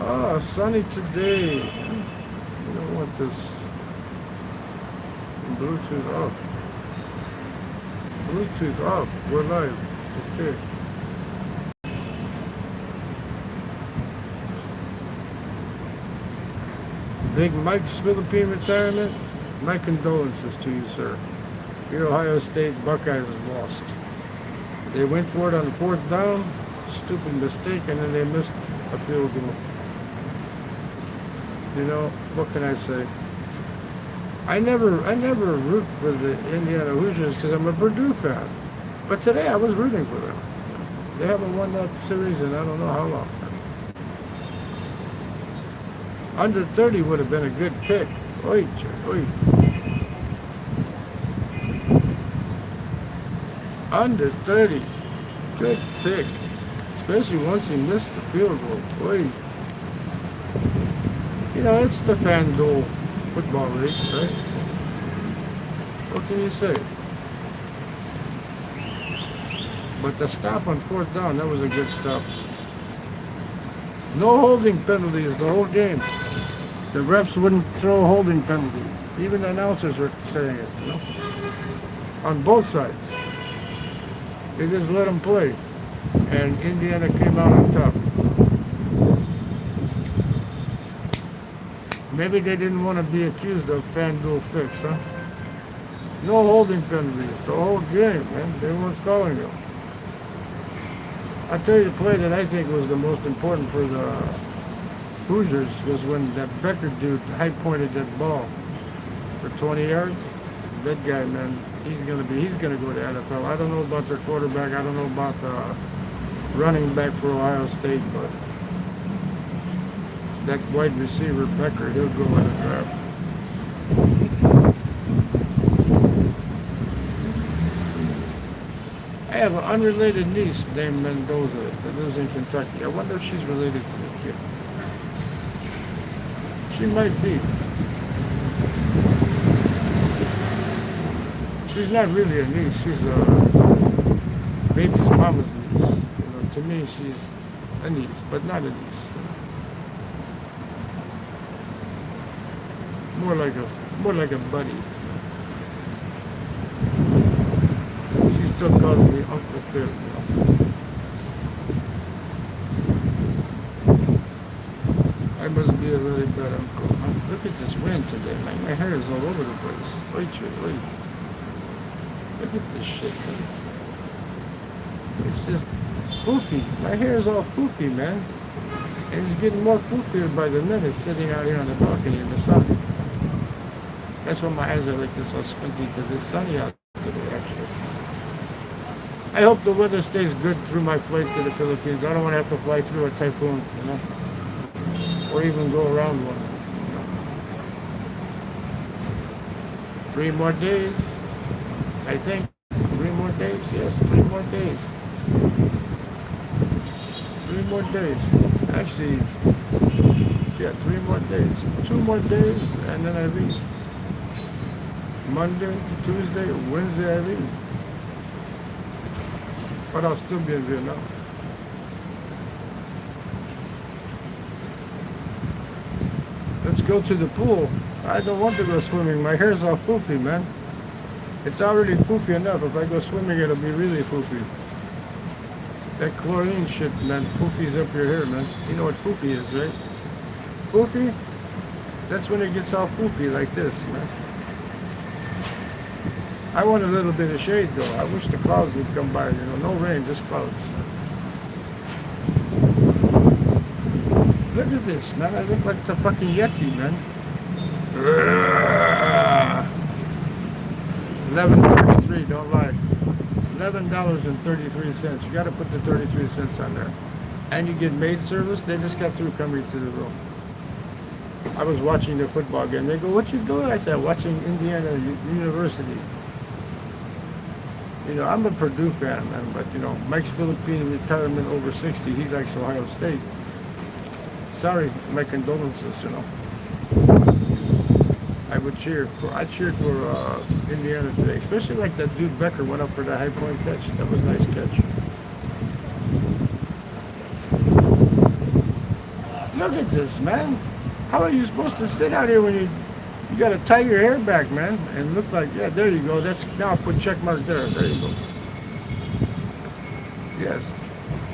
Ah, sunny today. You don't want this Bluetooth off. Bluetooth off. We're live. Okay. Big Mike's Philippine retirement. My condolences to you, sir. Your Ohio State Buckeyes lost. They went for it on fourth down. Stupid mistake, and then they missed a field goal. You know, what can I say? I never root for the Indiana Hoosiers because I'm a Purdue fan. But today I was rooting for them. They haven't won that series in I don't know how long. Under 30 would have been a good pick. Oi, oi. Under 30. Good pick. Especially once he missed the field goal. Oi. You know, it's the FanDuel football league, right? What can you say? But the stop on fourth down, that was a good stop. No holding penalties the whole game. The refs wouldn't throw holding penalties. Even the announcers were saying it, you know? On both sides. They just let them play. And Indiana came out on top. Maybe they didn't want to be accused of FanDuel fix, huh? No holding penalties the whole game, man. They weren't calling them. I'll tell you the play that I think was the most important for the Hoosiers was when that Becker dude high-pointed that ball for 20 yards. That guy, man, he's gonna go to NFL. I don't know about their quarterback. I don't know about the running back for Ohio State, but that wide receiver Becker, he'll go in the draft. I have an unrelated niece named Mendoza that lives in Kentucky. I wonder if she's related to the kid. She might be. She's not really a niece. She's a baby's mama's niece. You know, to me, she's a niece, but not a niece. More like a buddy. She still calls me Uncle Phil. You know? I must be a really bad uncle. Look at this wind today, man. My hair is all over the place. Wait. Look at this shit, man. It's just foofy. My hair is all foofy, man. And it's getting more foofier by the minute sitting out here on the balcony in the sun. That's why my eyes are like this all squinty, because it's sunny out today, actually. I hope the weather stays good through my flight to the Philippines. I don't want to have to fly through a typhoon, you know, or even go around one. You know. 3 more days, I think. 3 more days, yes, 3 more days. 3 more days. Actually, yeah, 3 more days. 2 more days, and then I leave. Monday, Tuesday, Wednesday I leave. But I'll still be in Vietnam. Let's go to the pool. I don't want to go swimming. My hair's all foofy, man. It's already foofy enough. If I go swimming, it'll be really foofy. That chlorine shit, man, foofy's up your hair, man. You know what foofy is, right? Foofy? That's when it gets all foofy like this, man. I want a little bit of shade, though. I wish the clouds would come by, you know. No rain, just clouds. Look at this, man. I look like the fucking Yeti, man. $11.33, don't lie. $11.33. You gotta put the 33 cents on there. And you get maid service. They just got through coming to the room. I was watching the football game. They go, "What you doing?" I said, "Watching Indiana University." You know, I'm a Purdue fan, man, but, you know, Mike's Philippine retirement over 60, he likes Ohio State. Sorry, my condolences, you know. I cheered for Indiana today, especially like that dude Becker went up for the high point catch. That was a nice catch. look at this, man. How are you supposed to sit out here when you got to tie your hair back, man, and look like, yeah, there you go. That's, now put check mark there. There you go. Yes.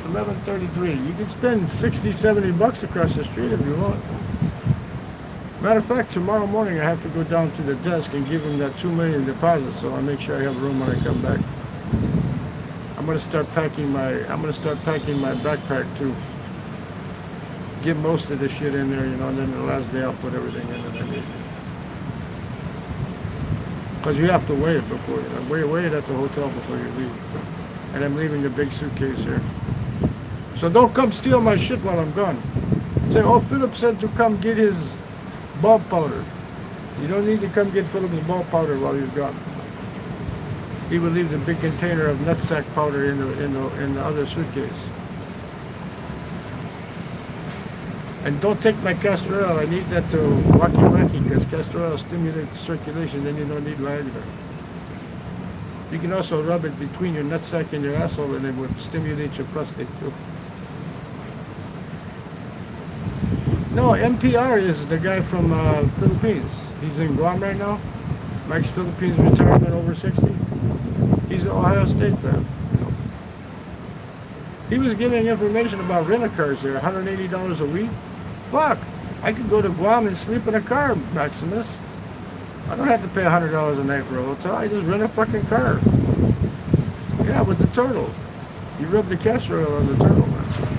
11:33. You can spend 60, 70 bucks across the street if you want. Matter of fact, tomorrow morning I have to go down to the desk and give him that $2 million deposit, so I'll make sure I have room when I come back. I'm gonna start packing my backpack too. Get most of the shit in there, you know, and then the last day I'll put everything in that I need. Because you have to weigh it before, you know, weigh it at the hotel before you leave. And I'm leaving the big suitcase here. So don't come steal my shit while I'm gone. Say, oh, Philip said to come get his bulb powder. You don't need to come get Philip's bulb powder while he's gone. He will leave the big container of nutsack powder in the other suitcase. And don't take my castor oil. I need that to wacky because castor oil stimulates circulation. Then you don't need Viagra. You can also rub it between your nutsack and your asshole, and it would stimulate your prostate too. No, NPR is the guy from Philippines. He's in Guam right now. Mike's Philippines retirement over 60. He's an Ohio State fan. You know. He was giving information about rent-a-cars there, $180 a week. Fuck, I could go to Guam and sleep in a car, Maximus. I don't have to pay $100 a night for a hotel. I just rent a fucking car. Yeah, with the turtle. You rub the castor oil on the turtle, man.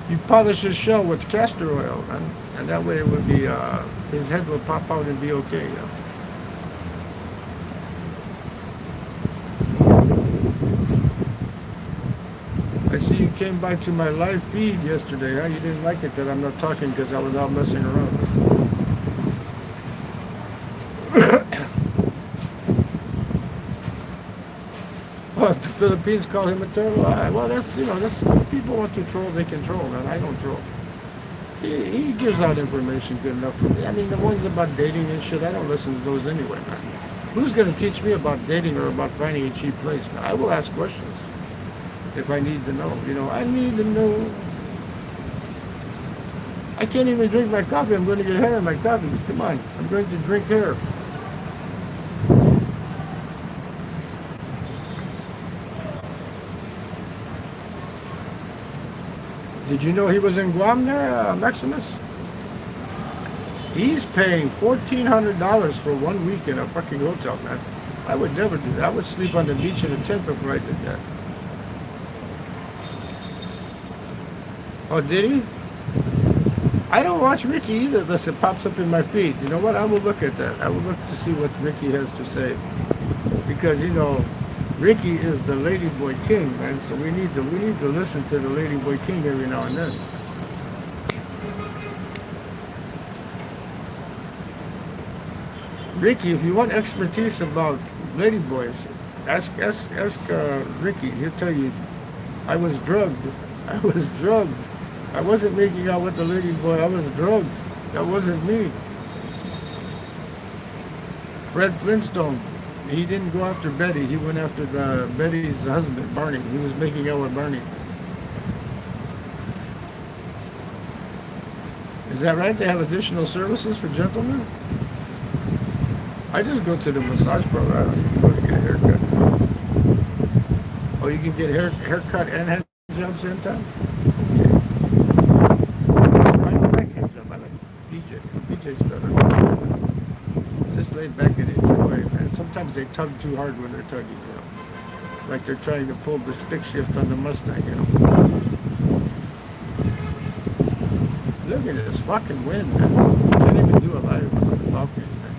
You polish his shell with castor oil, man, and that way it would be, his head will pop out and be okay, you know. I see you came by to my live feed yesterday, huh? You didn't like it that I'm not talking because I was out messing around. Well, the Philippines call him a turtle. Well, that's, you know, that's, people want to troll, they can troll, man. I don't troll. He gives out information good enough for me. I mean, the ones about dating and shit, I don't listen to those anyway, man. Who's going to teach me about dating or about finding a cheap place? Man, I will ask questions if I need to know. You know, I need to know. I can't even drink my coffee. I'm going to get hair in my coffee. Come on, I'm going to drink hair. Did you know he was in Guam there, Maximus? He's paying $1,400 for 1 week in a fucking hotel, man. I would never do that. I would sleep on the beach in a tent before I did that. Oh, did he? I don't watch Ricky either unless it pops up in my feed. You know what? I will look at that. I will look to see what Ricky has to say. Because, you know, Ricky is the Ladyboy King, man. So we need to listen to the Ladyboy King every now and then. Ricky, if you want expertise about ladyboys, ask Ricky. He'll tell you. I was drugged. I wasn't making out with the ladyboy. I was drugged. That wasn't me. Fred Flintstone. He didn't go after Betty. He went after Betty's husband, Barney. He was making out with Barney. Is that right? They have additional services for gentlemen? I just go to the massage parlor. You can go to get a haircut. Oh, you can get haircut and hand jobs same time? Okay. I don't like hand job. I like BJ. BJ's better. Just lay back and enjoy, man. Sometimes they tug too hard when they're tugging, you know. Like they're trying to pull the stick shift on the Mustang, you know. Look at this fucking wind, man. Can't even do a live balcony, man.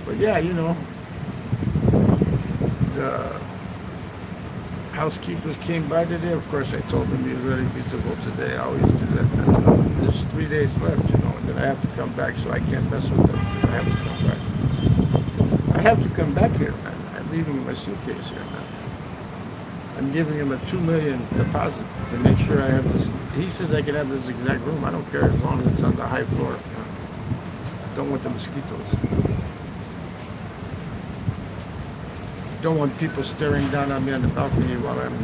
But yeah, you know, the housekeepers came by today. Of course, I told them it was very beautiful today. I always do that. There's 3 days left, you know, and then I have to come back, so I can't mess with them because I have to come back. I have to come back here, man. I'm leaving my suitcase here, man. I'm giving him a $2 million deposit to make sure I have this. He says I can have this exact room. I don't care as long as it's on the high floor. You know. Don't want the mosquitoes. Don't want people staring down on me on the balcony while I'm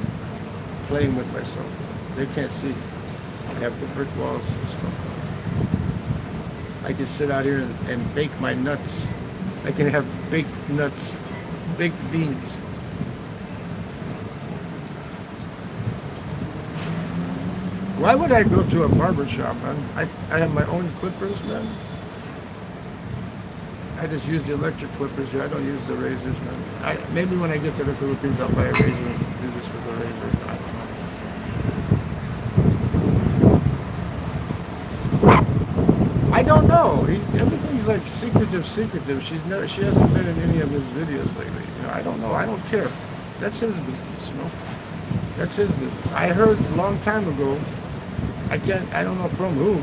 playing with myself. They can't see. I have the brick walls and stuff. I can sit out here and bake my nuts. I can have baked nuts, baked beans. Why would I go to a barber shop, man? I have my own clippers, man. I just use the electric clippers here. I don't use the razors, man. Maybe when I get to the Philippines, I'll buy a razor and do this with a razor. I don't know. Everything's like secretive. She hasn't been in any of his videos lately. You know, I don't know. I don't care. That's his business, you know. That's his business. I heard a long time ago. I don't know from who,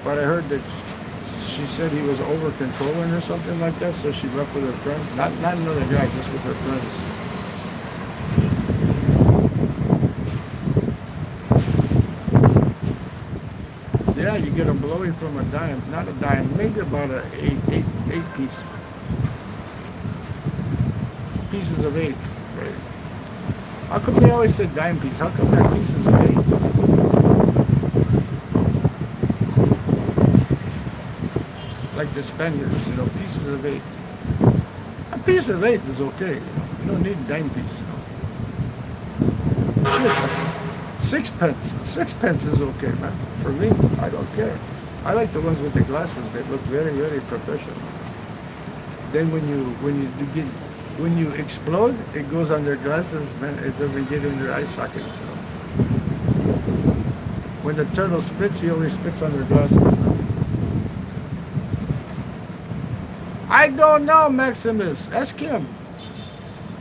but I heard that she said he was over controlling or something like that, so she left with her friends. Not another guy, just with her friends. Yeah, you get a blowy from a dime, not a dime, maybe about a eight piece. Pieces of 8, right? How come they always say dime piece? How come they're pieces of 8? Like the Spaniards, you know, pieces of 8. A piece of 8 is okay, you know. You don't need a dime piece, you know. Shit, sixpence is okay, man. For me, I don't care. I like the ones with the glasses. They look very, very professional. Then when you explode, it goes on their glasses, man. It doesn't get in their eye sockets. You know? When the turtle spits, he always spits on their glasses. You know? I don't know, Maximus. Ask him.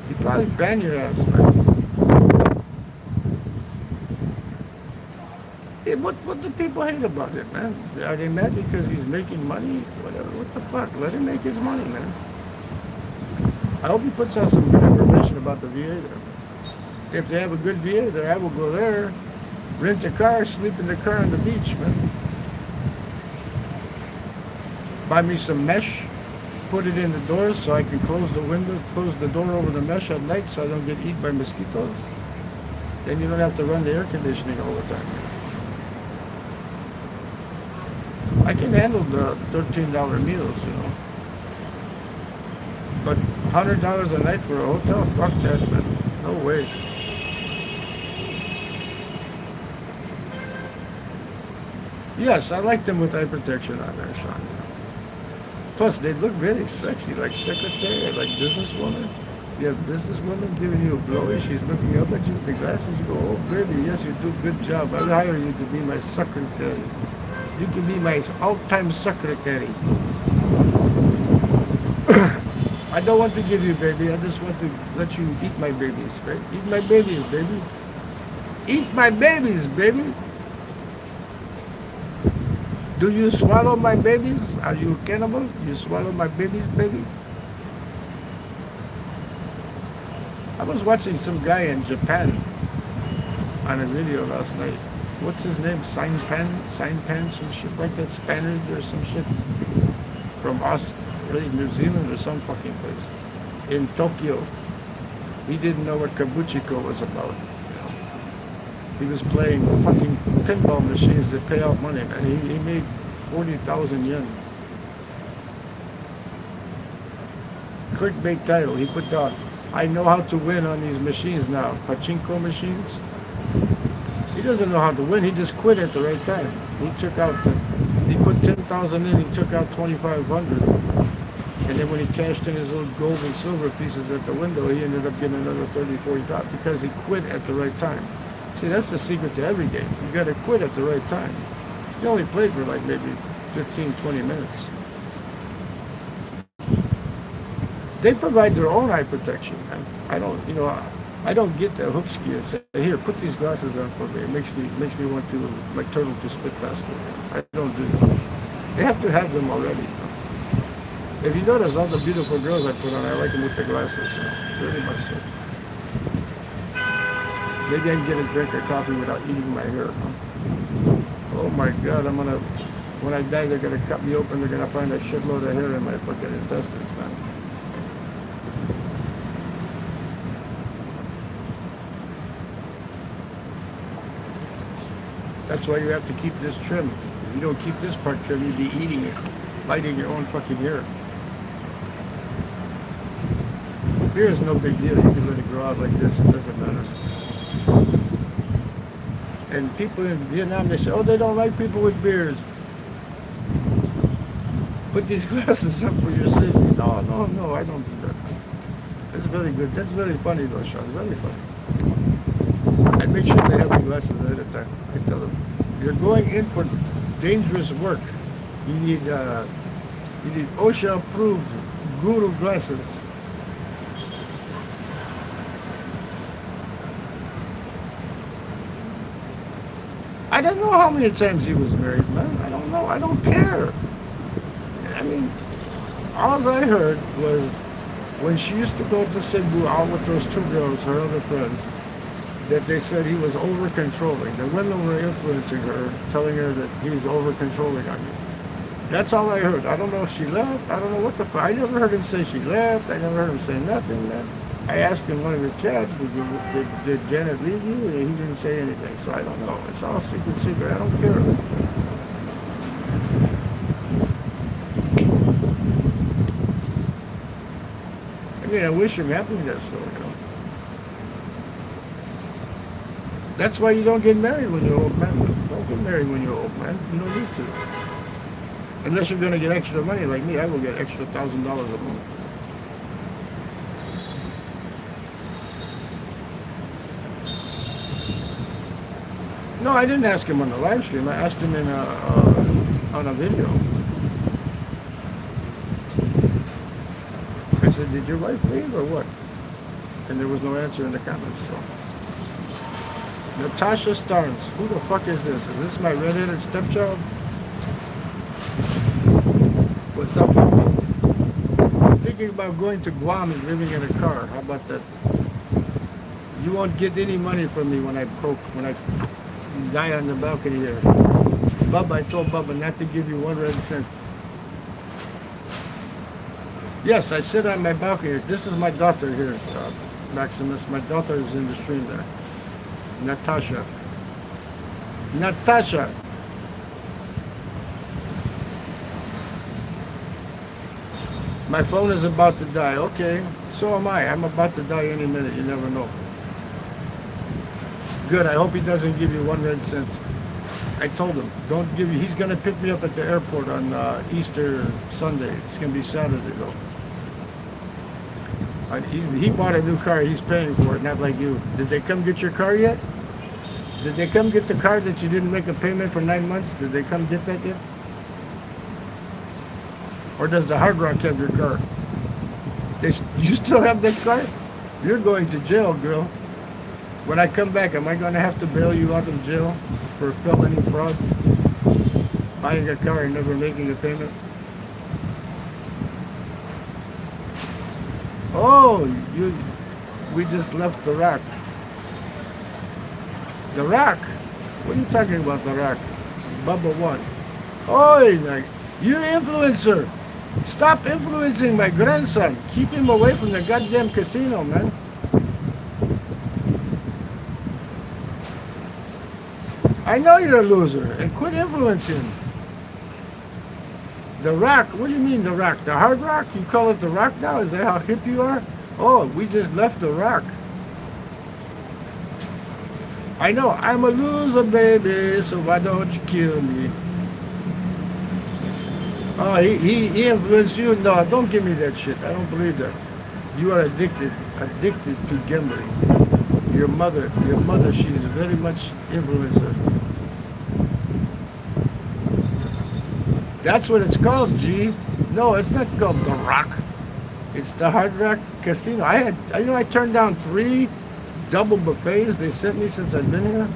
He probably ban your ass, man. Hey, what do people hate about it, man? Are they mad because he's making money? Whatever. What the fuck? Let him make his money, man. I hope he puts out some good information about the VA there. If they have a good VA there, I will go there, rent a car, sleep in the car on the beach, man. Buy me some mesh. Put it in the doors so I can close the door over the mesh at night so I don't get eaten by mosquitoes. Then you don't have to run the air conditioning all the time. I can handle the $13 meals, you know. But $100 a night for a hotel? Fuck that, man. No way. Yes, I like them with eye protection on there, Sean. Plus, they look very sexy, like secretary, like businesswoman. You have businesswoman giving you a blowy, she's looking up at you with the glasses, you go, oh baby, yes, you do a good job. I'll hire you to be my secretary. You can be my all-time secretary. I don't want to give you baby, I just want to let you eat my babies, right? Eat my babies, baby. Eat my babies, baby. Do you swallow my babies? Are you a cannibal? You swallow my babies, baby? I was watching some guy in Japan on a video last night. What's his name? Saipan, some shit like that, Spaniard or some shit from really New Zealand or some fucking place in Tokyo. He didn't know what kabuchiko was about. He was playing fucking pinball machines that pay out money, man. He made 40,000 yen. Clickbait title. He put down, I know how to win on these machines now. Pachinko machines. He doesn't know how to win. He just quit at the right time. He put 10,000 in. He took out 2,500. And then when he cashed in his little gold and silver pieces at the window, he ended up getting another 30, 40,000 because he quit at the right time. See, that's the secret to every game. You got to quit at the right time. You only played for like maybe 15, 20 minutes. They provide their own eye protection, man. I don't get that hoopski and say, here, put these glasses on for me. It makes me want to, my turtle to spit faster. I don't do that. They have to have them already. If you notice all the beautiful girls I put on, I like them with the glasses, very much so. Maybe I can get a drink of coffee without eating my hair. Oh my God, when I die, they're gonna cut me open. They're gonna find a shitload of hair in my fucking intestines, man. That's why you have to keep this trim. If you don't keep this part trim, you'd be eating it, biting your own fucking hair. Beard is no big deal. You can let it grow out like this. It doesn't matter. And people in Vietnam, they say, oh, they don't like people with beards. Put these glasses up for your safety. No, no, no, I don't do that. That's very good. That's very funny though, Sean. Very funny. I make sure they have the glasses ahead of time. I tell them, you're going in for dangerous work. You need OSHA approved Guru glasses. I don't know how many times he was married, man. I don't know. I don't care. I mean, all I heard was when she used to go to Cebu out with those two girls, her other friends, that they said he was over-controlling. The women were influencing her, telling her that he was over-controlling on you. That's all I heard. I don't know if she left. I don't know what the fuck. I never heard him say she left. I never heard him say nothing, man. I asked him one of his chats, did Janet leave you? And he didn't say anything, so I don't know. It's all secret. I don't care. I mean, I wish him happiness, though, you know. That's why you don't get married when you're old, man. Don't get married when you're old, man. You don't need to. Unless you're going to get extra money like me, I will get extra $1,000 a month. No, I didn't ask him on the live stream. I asked him on a video. I said, did your wife leave or what? And there was no answer in the comments. So, Natasha Starnes, who the fuck is this? Is this my redheaded stepchild? What's up with me? I'm thinking about going to Guam and living in a car. How about that? You won't get any money from me when I die on the balcony there. Bubba, I told Bubba not to give you 1 red cent. Yes, I sit on my balcony. This is my daughter here, Maximus. My daughter is in the stream there. Natasha. Natasha. My phone is about to die. Okay, so am I. I'm about to die any minute. You never know. Good. I hope he doesn't give you 1 red cent. I told him, don't give you. He's going to pick me up at the airport on Easter Sunday. It's going to be Saturday, though. He bought a new car. He's paying for it, not like you. Did they come get your car yet? Did they come get the car that you didn't make a payment for 9 months? Did they come get that yet? Or does the Hard Rock have your car? You still have that car? You're going to jail, girl. When I come back, am I going to have to bail you out of jail for felony fraud? Buying a car and never making a payment? Oh, we just left the Rock. The Rock? What are you talking about, the Rock? Bubba what? Oh, you influencer. Stop influencing my grandson. Keep him away from the goddamn casino, man. I know you're a loser, and quit influencing. The Rock? What do you mean the Rock? The Hard Rock? You call it the Rock now? Is that how hip you are? Oh, we just left the Rock. I know, I'm a loser, baby, so why don't you kill me? Oh, he influenced you? No, don't give me that shit. I don't believe that. You are addicted to gambling. Your mother, she is very much influencer. That's what it's called, G. No, it's not called The Rock. It's the Hard Rock Casino. I turned down 3 double buffets they sent me since I've been here.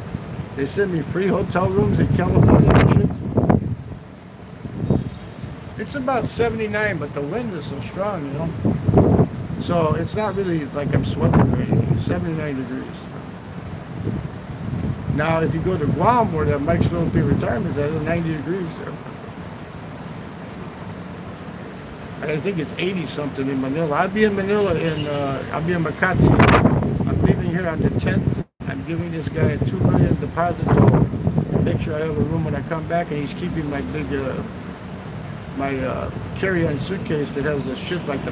They sent me free hotel rooms in California and shit. It's about 79, but the wind is so strong, you know. So it's not really like I'm sweating or anything. It's 79 degrees. Now, if you go to Guam, where the Mike's Philippine Retirement is at, it's 90 degrees there. And I think it's 80 something in Manila. I'll be in Manila I'll be in Makati. I'm leaving here on the 10th. I'm giving this guy a $2 million deposit. make sure I have a room when I come back, and he's keeping my big, my carry-on suitcase that has the shit like the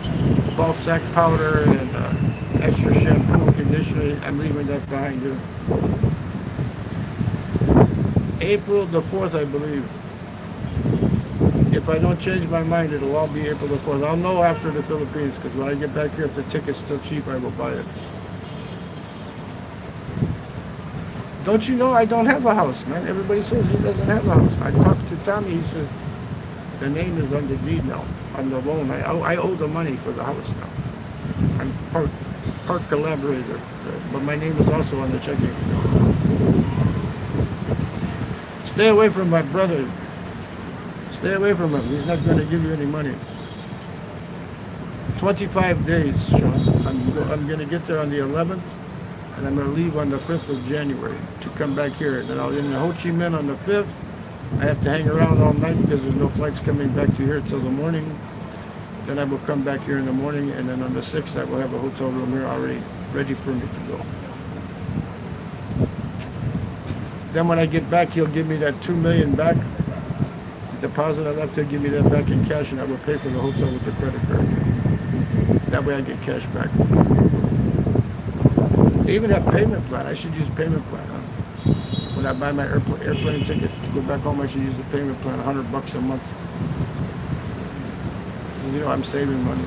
ball sack powder and extra shampoo and conditioner. I'm leaving that behind here. April the 4th, I believe. If I don't change my mind, it'll all be April the 4th. I'll know after the Philippines, because when I get back here, if the ticket's still cheap, I will buy it. Don't you know I don't have a house, man? Everybody says he doesn't have a house. I talked to Tommy, he says the name is on the deed now, on the loan. I owe the money for the house now. I'm part collaborator, but my name is also on the checking account. Stay away from my brother. Stay away from him. He's not going to give you any money. 25 days, Sean. I'm going to get there on the 11th, and I'm going to leave on the 5th of January to come back here. Then I'll in Ho Chi Minh on the 5th. I have to hang around all night because there's no flights coming back to here till the morning. Then I will come back here in the morning, and then on the 6th I will have a hotel room here already ready for me to go. Then when I get back, he'll give me that $2 million back. Deposit I left, he'll give me that back in cash, and I will pay for the hotel with the credit card. That way I get cash back. They even have payment plan. I should use payment plan, huh? When I buy my airplane ticket to go back home, I should use the payment plan, $100 a month. You know, I'm saving money.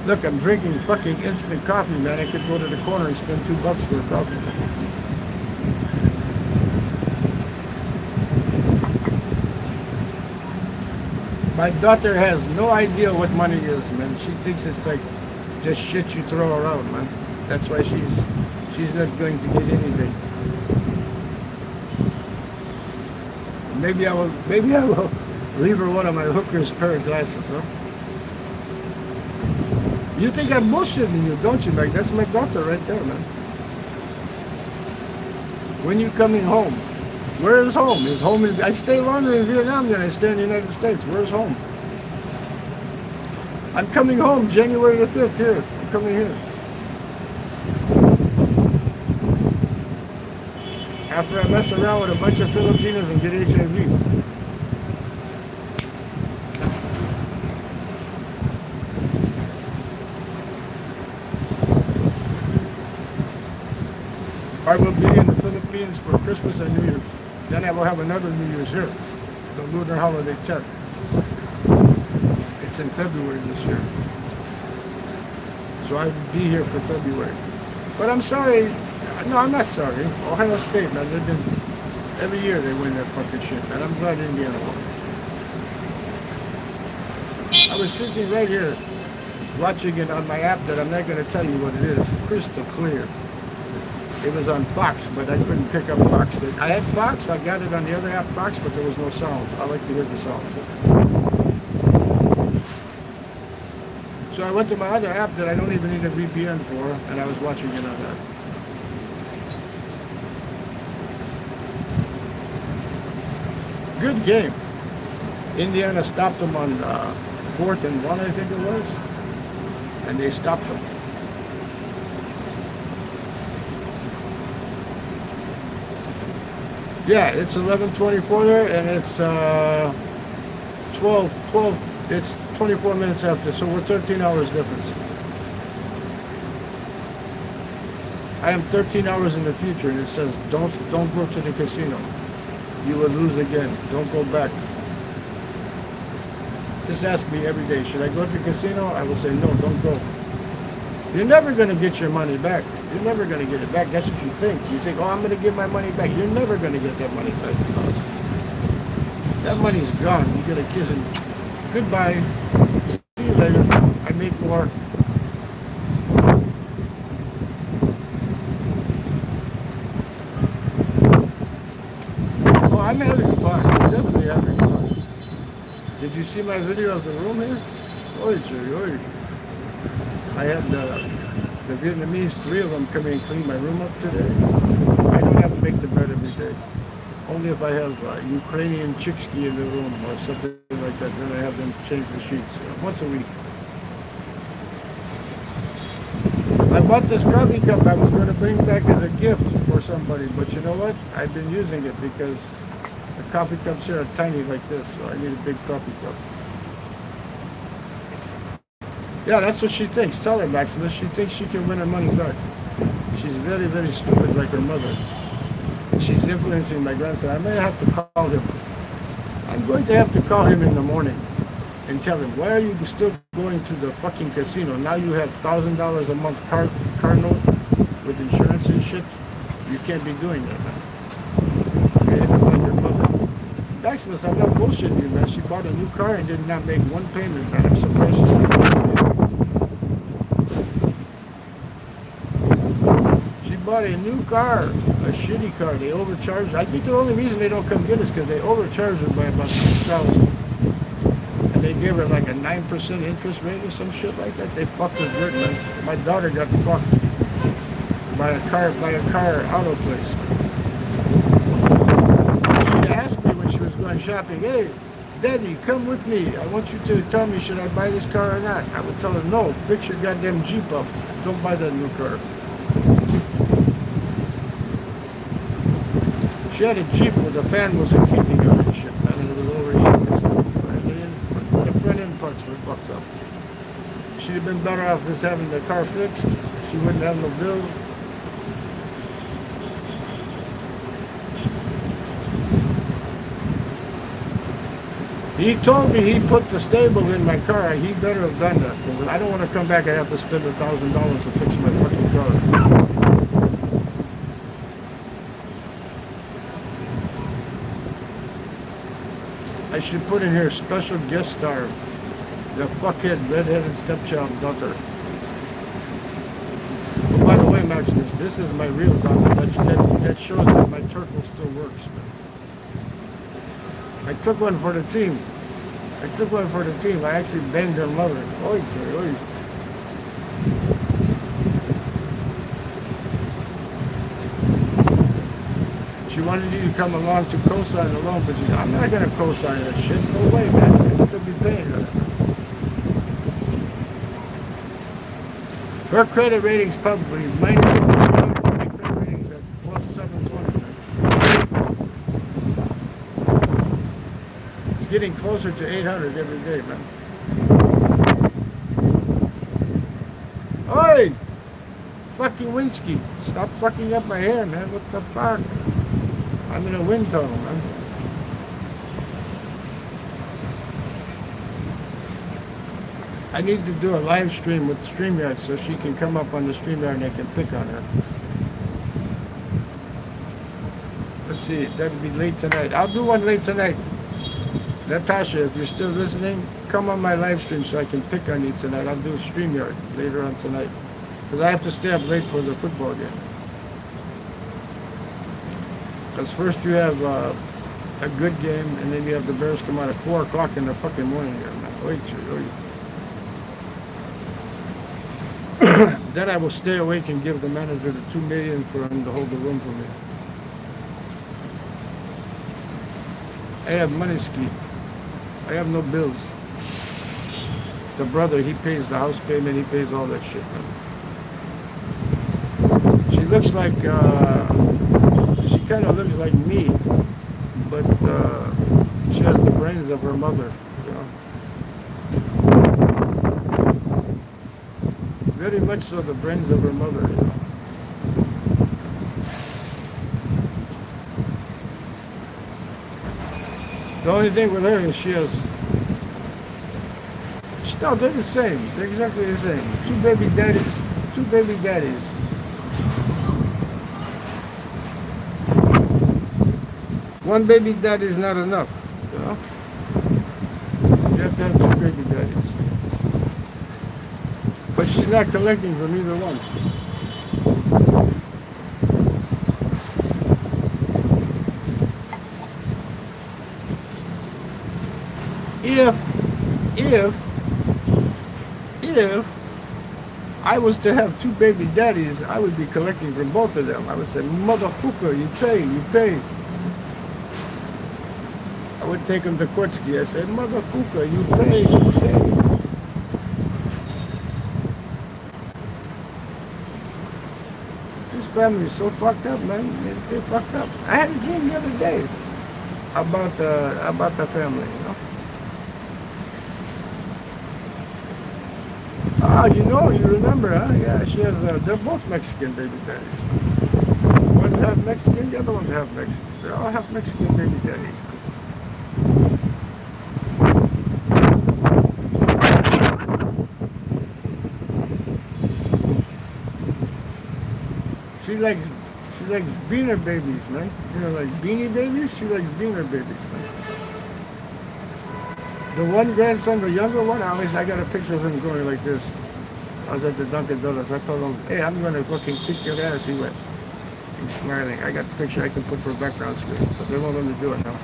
Look, I'm drinking fucking instant coffee, man. I could go to the corner and spend $2 for a coffee. My daughter has no idea what money is, man. She thinks it's like just shit you throw around, man. That's why she's not going to get anything. Maybe I will leave her one of my hooker's pair of glasses, huh? You think I'm bullshitting you, don't you, Mike? That's my daughter right there, man. When you coming home? Where is home? Is home I stay longer in Vietnam than I stay in the United States. Where's home? I'm coming home January the 5th here. I'm coming here. After I mess around with a bunch of Filipinos and get HIV. I will be in the Philippines for Christmas and New Year's. Then I will have another New Year's here, the Lunar Holiday 10. It's in February this year. So I will be here for February. But I'm sorry. No, I'm not sorry. Ohio State, man, they've been, every year they win that fucking shit, man. I'm glad Indiana won. I was sitting right here watching it on my app that I'm not going to tell you what it is. Crystal clear. It was on Fox, but I couldn't pick up Fox. I had Fox, I got it on the other app, Fox, but there was no sound. I like to hear the sound. So I went to my other app that I don't even need a VPN for, and I was watching it on that. Good game. Indiana stopped them on 4th and 1, I think it was, and they stopped them. Yeah, it's 11:24 there, and it's 12, it's 24 minutes after, so we're 13 hours difference. I am 13 hours in the future, and it says, don't go to the casino. You will lose again. Don't go back. Just ask me every day, should I go to the casino? I will say, no, don't go. You're never going to get your money back. You're never going to get it back. That's what you think. You think, oh, I'm going to get my money back. You're never going to get that money back. That money's gone. You get a kiss and goodbye. See you later. I make more. Oh, I'm having fun. I'm definitely having fun. Did you see my video of the room here? Oy, oy. I had the Vietnamese, 3 of them come in and clean my room up today. I don't have to make the bed every day. Only if I have Ukrainian chicks-ski in the room or something like that, then I have them change the sheets once a week. My bought this coffee cup I was going to bring back as a gift for somebody, but you know what? I've been using it because the coffee cups here are tiny like this, so I need a big coffee cup. Yeah, that's what she thinks. Tell her, Maximus, she thinks she can win her money back. She's very, very stupid like her mother. And she's influencing my grandson. I may have to call him. I'm going to have to call him in the morning and tell him, why are you still going to the fucking casino? Now you have $1,000 a month car note with insurance and shit. You can't be doing that, man. You're hitting like your mother. Maximus, I'm not bullshitting you, man. She bought a new car and did not make one payment, man. I'm surprised she's not paying it. She bought a new car, a shitty car. They overcharged. I think the only reason they don't come get us is because they overcharged her by about $6,000. They gave her like a 9% interest rate or some shit like that. They fucked her good, man. My daughter got fucked by a car auto place. She asked me when she was going shopping, hey, Daddy, come with me. I want you to tell me, should I buy this car or not? I would tell her, no, fix your goddamn Jeep up. Don't buy that new car. She had a Jeep where the fan wasn't kicking on and shit, man, and it was overheating and stuff. Front end parts were fucked up. She'd have been better off just having the car fixed. She wouldn't have no bills. He told me he put the stable in my car. He better have done that, because I don't want to come back and have to spend $1,000 to fix my fucking car. I should put in here special guest star, the fuckhead redheaded stepchild daughter. Oh, by the way, Maximus, this is my real daughter. That shows that my turtle still works. I took one for the team. I actually banged her mother. Oy, oy. She wanted you to come along to co-sign the loan, but I'm not going to co-sign that shit. No way, man. I'd still be paying her. Her credit rating's probably minus. My credit rating's at plus 720. It's getting closer to 800 every day, man. Oi! Fucking Winsky. Stop fucking up my hair, man. What the fuck? I'm in a wind tunnel, man. I need to do a live stream with StreamYard so she can come up on the StreamYard and I can pick on her. Let's see, that'll be late tonight. I'll do one late tonight. Natasha, if you're still listening, come on my live stream so I can pick on you tonight. I'll do a StreamYard later on tonight, because I have to stay up late for the football game. Because first you have a good game, and then you have the Bears come out at 4 o'clock in the fucking morning here, man. Wait. Then I will stay awake and give the manager the $2 million for him to hold the room for me. I have money ski. I have no bills. The brother, he pays the house payment, he pays all that shit, man. She looks like, she kind of looks like me, but she has the brains of her mother, you know. Very much so the brains of her mother, you know. The only thing with her is she has... No, they're the same. They're exactly the same. Two baby daddies. One baby daddy is not enough, you know? You have to have two baby daddies. But she's not collecting from either one. If I was to have two baby daddies, I would be collecting from both of them. I would say, motherfucker, you pay. I would take him to Kortsky. I said, motherfucker, you pay. This family is so fucked up, man. They're fucked up. I had a dream the other day about the family, you know. Ah, you remember, huh? Yeah, she has. They're both Mexican baby daddies. One's half Mexican, the other one's half Mexican. They're all half Mexican baby daddies. She likes beaner babies, man. You know, like beanie babies. She likes beaner babies, man. The one grandson, the younger one, I got a picture of him going like this. I was at the Dunkin' Donuts. I told him, hey, I'm gonna fucking kick your ass. He went. He's smiling. I got the picture I can put for background screen, but they won't let me do it now.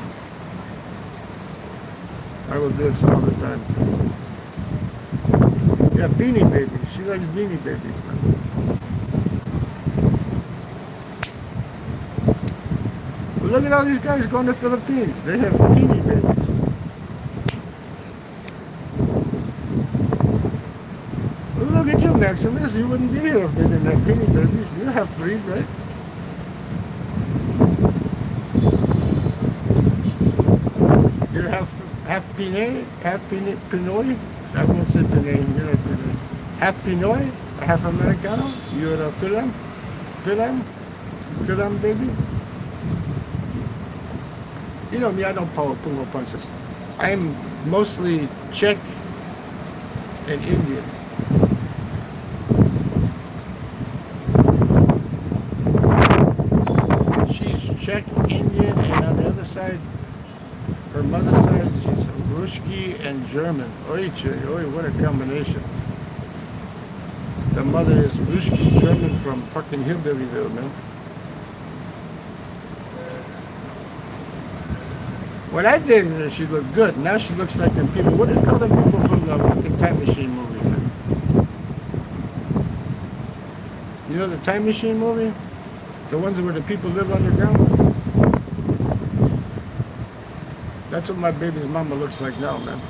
I will do it all the time. Yeah, beanie babies. She likes beanie babies, man. But look at all these guys going to the Philippines. They have beanie babies. Look at you, Maximus. You wouldn't be here if they didn't have beanie babies. You have breed, right? You're half Pinay, half Pinoy. I won't say Pinay. You're not Pinay. Half Pinoy, half Americano. You're a Philam baby. You know me. I don't pull no punches. I'm mostly Czech and Indian. Czech, Indian, and on the other side, her mother's side, she's Ruski and German. Oy, what a combination. The mother is Ruski German from fucking Hillbillyville, man. When I dated her, she looked good. Now she looks like them people. What do you call them people from the fucking Time Machine movie, man? You know the Time Machine movie? The ones where the people live underground? That's what my baby's mama looks like now, man.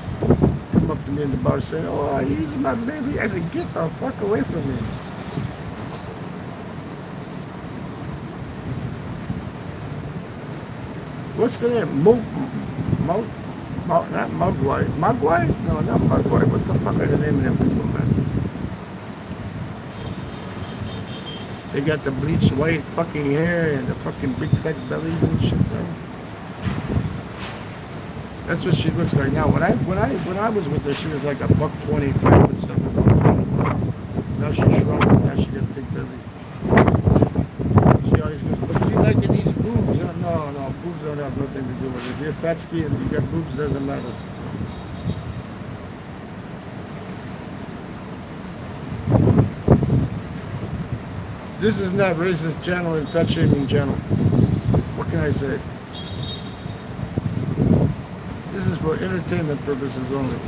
Come up to me in the bar saying, oh, he's my baby. I said, get the fuck away from me. What's the name? Not Mogwai. Mogwai? No, not Mogwai. What the fuck are the name of them people, man? They got the bleached white fucking hair and the fucking big fat bellies and shit, man. That's what she looks like now. When I was with her, she was like $125 and something. Now she shrunk. Now she got a big belly. She always goes, "But you liking these boobs?" No, boobs don't have nothing to do with it. If you're fat ski and you got boobs, doesn't matter. This is not racist channel and fat shaming channel. What can I say? This is for entertainment purposes only.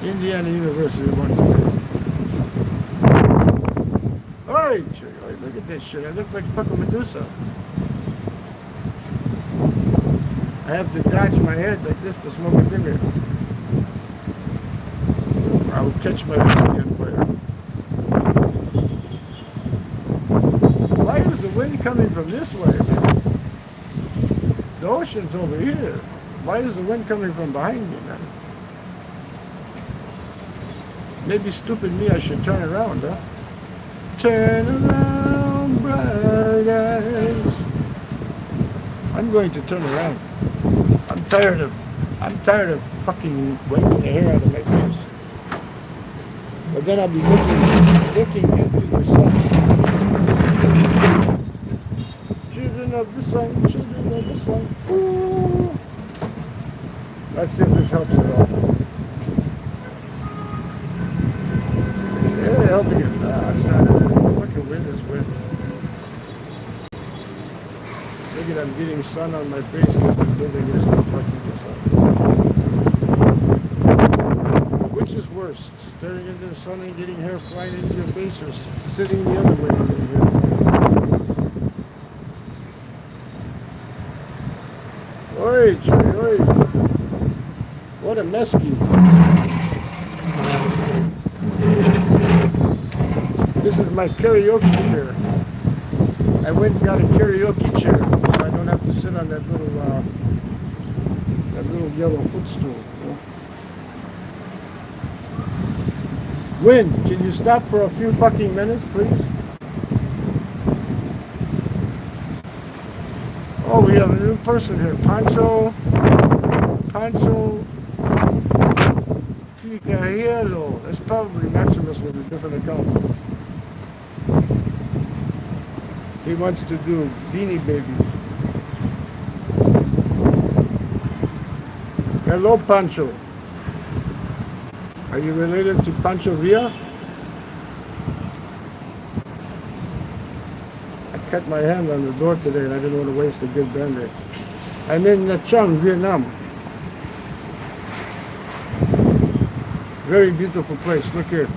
Indiana University wants to. Hey, look at this shit. I look like fucking Medusa. I have to dodge my head like this to smoke a cigarette. Or I will catch my whiskey on fire. Why is the wind coming from this way, man? The ocean's over here. Why is the wind coming from behind me, man? Maybe stupid me, I should turn around, huh? Turn around, bright eyes. I'm going to turn around. I'm tired of fucking waving the hair out of my face. But then I'll be looking into the sun. Children of the sun, children of the sun. Ooh. Let's see if this helps at all. Yeah, helping it. No, it's not. The fucking wind is wind. Look at I'm getting sun on my face because the building is not fucking the sun. Which is worse? Staring into the sun and getting hair flying into your face, or sitting the other way and getting hair flying into your face? Oi, oi. What a mesky. This is my karaoke chair. I went and got a karaoke chair, so I don't have to sit on that little yellow footstool. You know? Wind, can you stop for a few fucking minutes, please? Oh, we have a new person here. Pancho Ticajero. That's probably Maximus with a different account. He wants to do Beanie Babies. Hello, Pancho. Are you related to Pancho Villa? I cut my hand on the door today and I didn't want to waste a good Band-Aid. I'm in Nha Trang, Vietnam. Very beautiful place. Look here.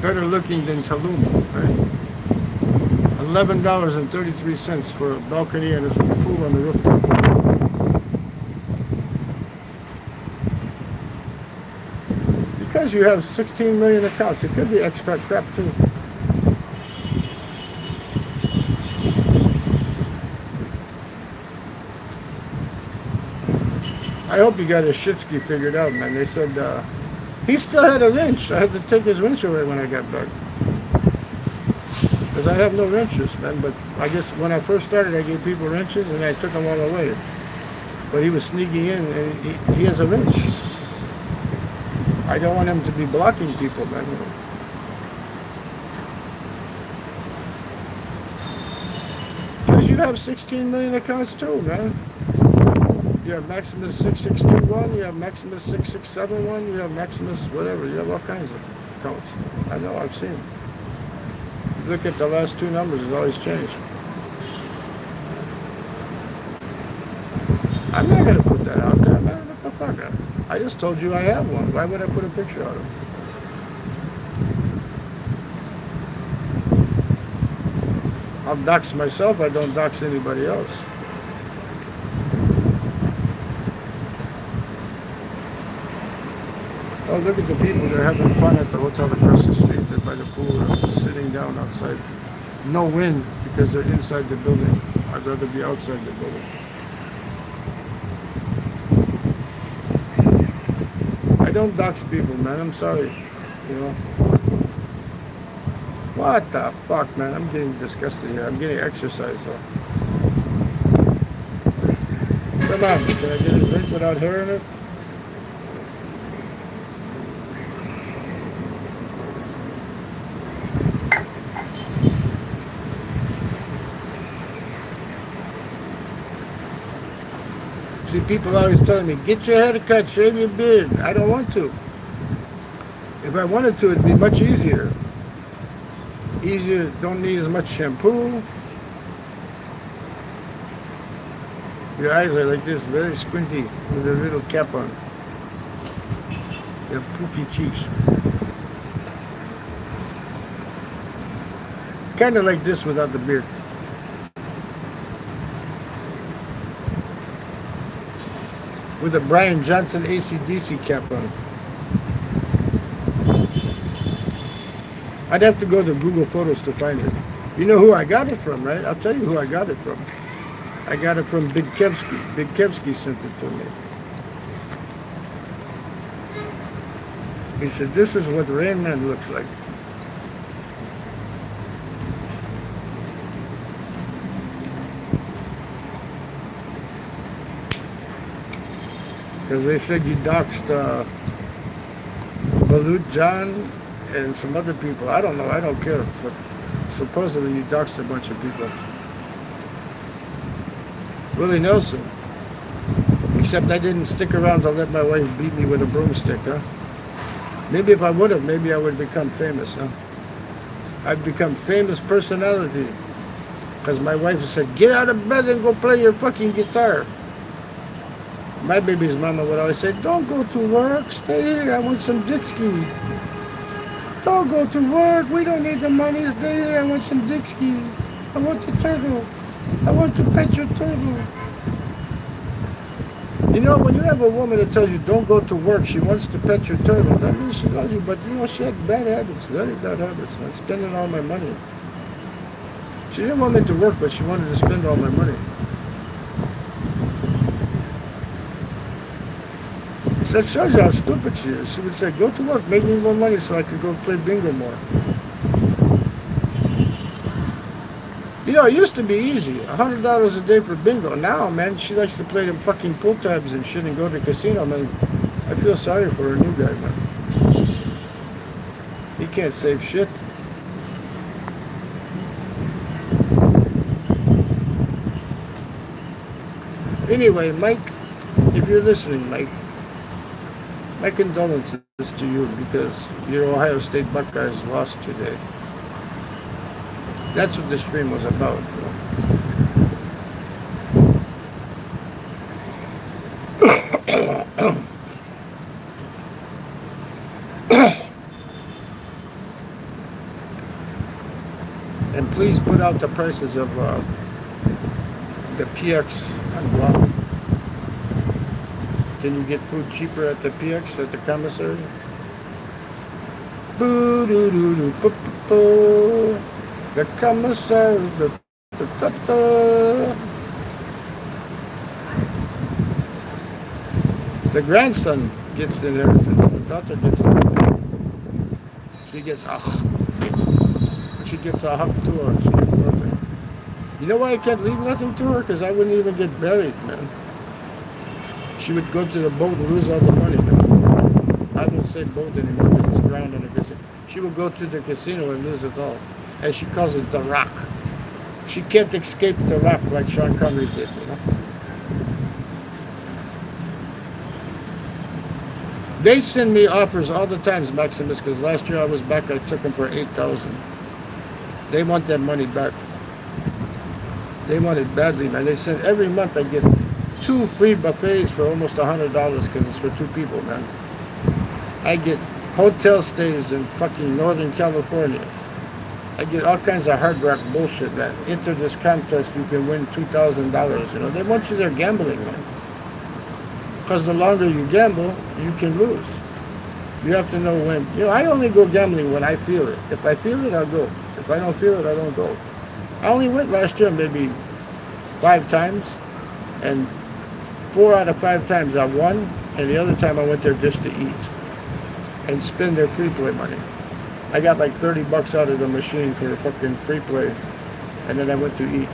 Better looking than Tulum, right? $11.33 for a balcony and a pool on the rooftop. Because you have 16 million accounts, it could be expat crap too. I hope you got his shitski figured out, man. They said he still had a wrench. I had to take his wrench away when I got back. Because I have no wrenches, man. But I guess when I first started, I gave people wrenches and I took them all away. But he was sneaking in and he has a wrench. I don't want him to be blocking people, man. Because you have 16 million accounts too, man. You have Maximus 6621, you have Maximus 6671, you have Maximus whatever, you have all kinds of accounts. I know, I've seen them. You look at the last two numbers, it's always changed. I'm not going to put that out there, man. What the fuck? I just told you I have one. Why would I put a picture of it? I'll dox myself, I don't dox anybody else. Oh, look at the people. They're having fun at the hotel across the street. They're by the pool, sitting down outside. No wind because they're inside the building. I'd rather be outside the building. I don't dox people, man. I'm sorry. You know. What the fuck, man? I'm getting disgusted here. I'm getting exercise, though. Come on. Can I get a drink without hair in it? See, people always telling me, get your hair cut, shave your beard. I don't want to. If I wanted to, it'd be much easier. Easier, don't need as much shampoo. Your eyes are like this, very squinty, with a little cap on. You have poofy cheeks. Kind of like this without the beard. With a Brian Johnson AC/DC cap on. I'd have to go to Google Photos to find it. You know who I got it from, right? I'll tell you who I got it from. I got it from Big Kevsky. Big Kevsky sent it to me. He said, this is what Rain Man looks like. Because they said you doxed Balut John and some other people. I don't know, I don't care. But supposedly you doxed a bunch of people. Willie Nelson. Except I didn't stick around to let my wife beat me with a broomstick, huh? Maybe if I would have, maybe I would become famous, huh? I've become famous personality. Because my wife said, get out of bed and go play your fucking guitar. My baby's mama would always say, don't go to work, stay here, I want some Dixie. Don't go to work, we don't need the money, stay here, I want some Dixie. I want the turtle. I want to pet your turtle. You know, when you have a woman that tells you don't go to work, she wants to pet your turtle, that means she loves you, but you know, she had bad habits, very bad habits, man, spending all my money. She didn't want me to work, but she wanted to spend all my money. So that shows you how stupid she is. She would say, go to work, make me more money so I could go play bingo more. You know, it used to be easy. $100 a day for bingo. Now, man, she likes to play them fucking pull tabs and shit and go to the casino, man. I feel sorry for her new guy, man. He can't save shit. Anyway, Mike, if you're listening, Mike, my condolences to you because your Ohio State Buckeyes lost today. That's what this stream was about. You know? And please put out the prices of the PX on Guam. Can you get food cheaper at the PX at the commissary? Boo doo doo doo boo boo boo. The commissary. The grandson gets the inheritance. The daughter gets nothing. She gets She gets a hug to her. She gets nothing. You know why I can't leave nothing to her? Because I wouldn't even get buried, man. She would go to the boat and lose all the money, man. I don't say boat anymore because it's ground in the casino. She would go to the casino and lose it all. And she calls it the rock. She can't escape the rock like Sean Connery did, you know. They send me offers all the times, Maximus, because last year I was back, I took them for $8,000. They want that money back. They want it badly, man. They said every month I get 2 free buffets for almost $100 because it's for 2 people, man. I get hotel stays in fucking Northern California. I get all kinds of hard rock bullshit, man. Enter this contest, you can win $2,000. You know, they want you there gambling, man. Because the longer you gamble, you can lose. You have to know when. You know, I only go gambling when I feel it. If I feel it, I'll go. If I don't feel it, I don't go. I only went last year maybe 5 times, and 4 out of 5 times I won, and the other time I went there just to eat and spend their free play money. I got like $30 out of the machine for the fucking free play, and then I went to eat.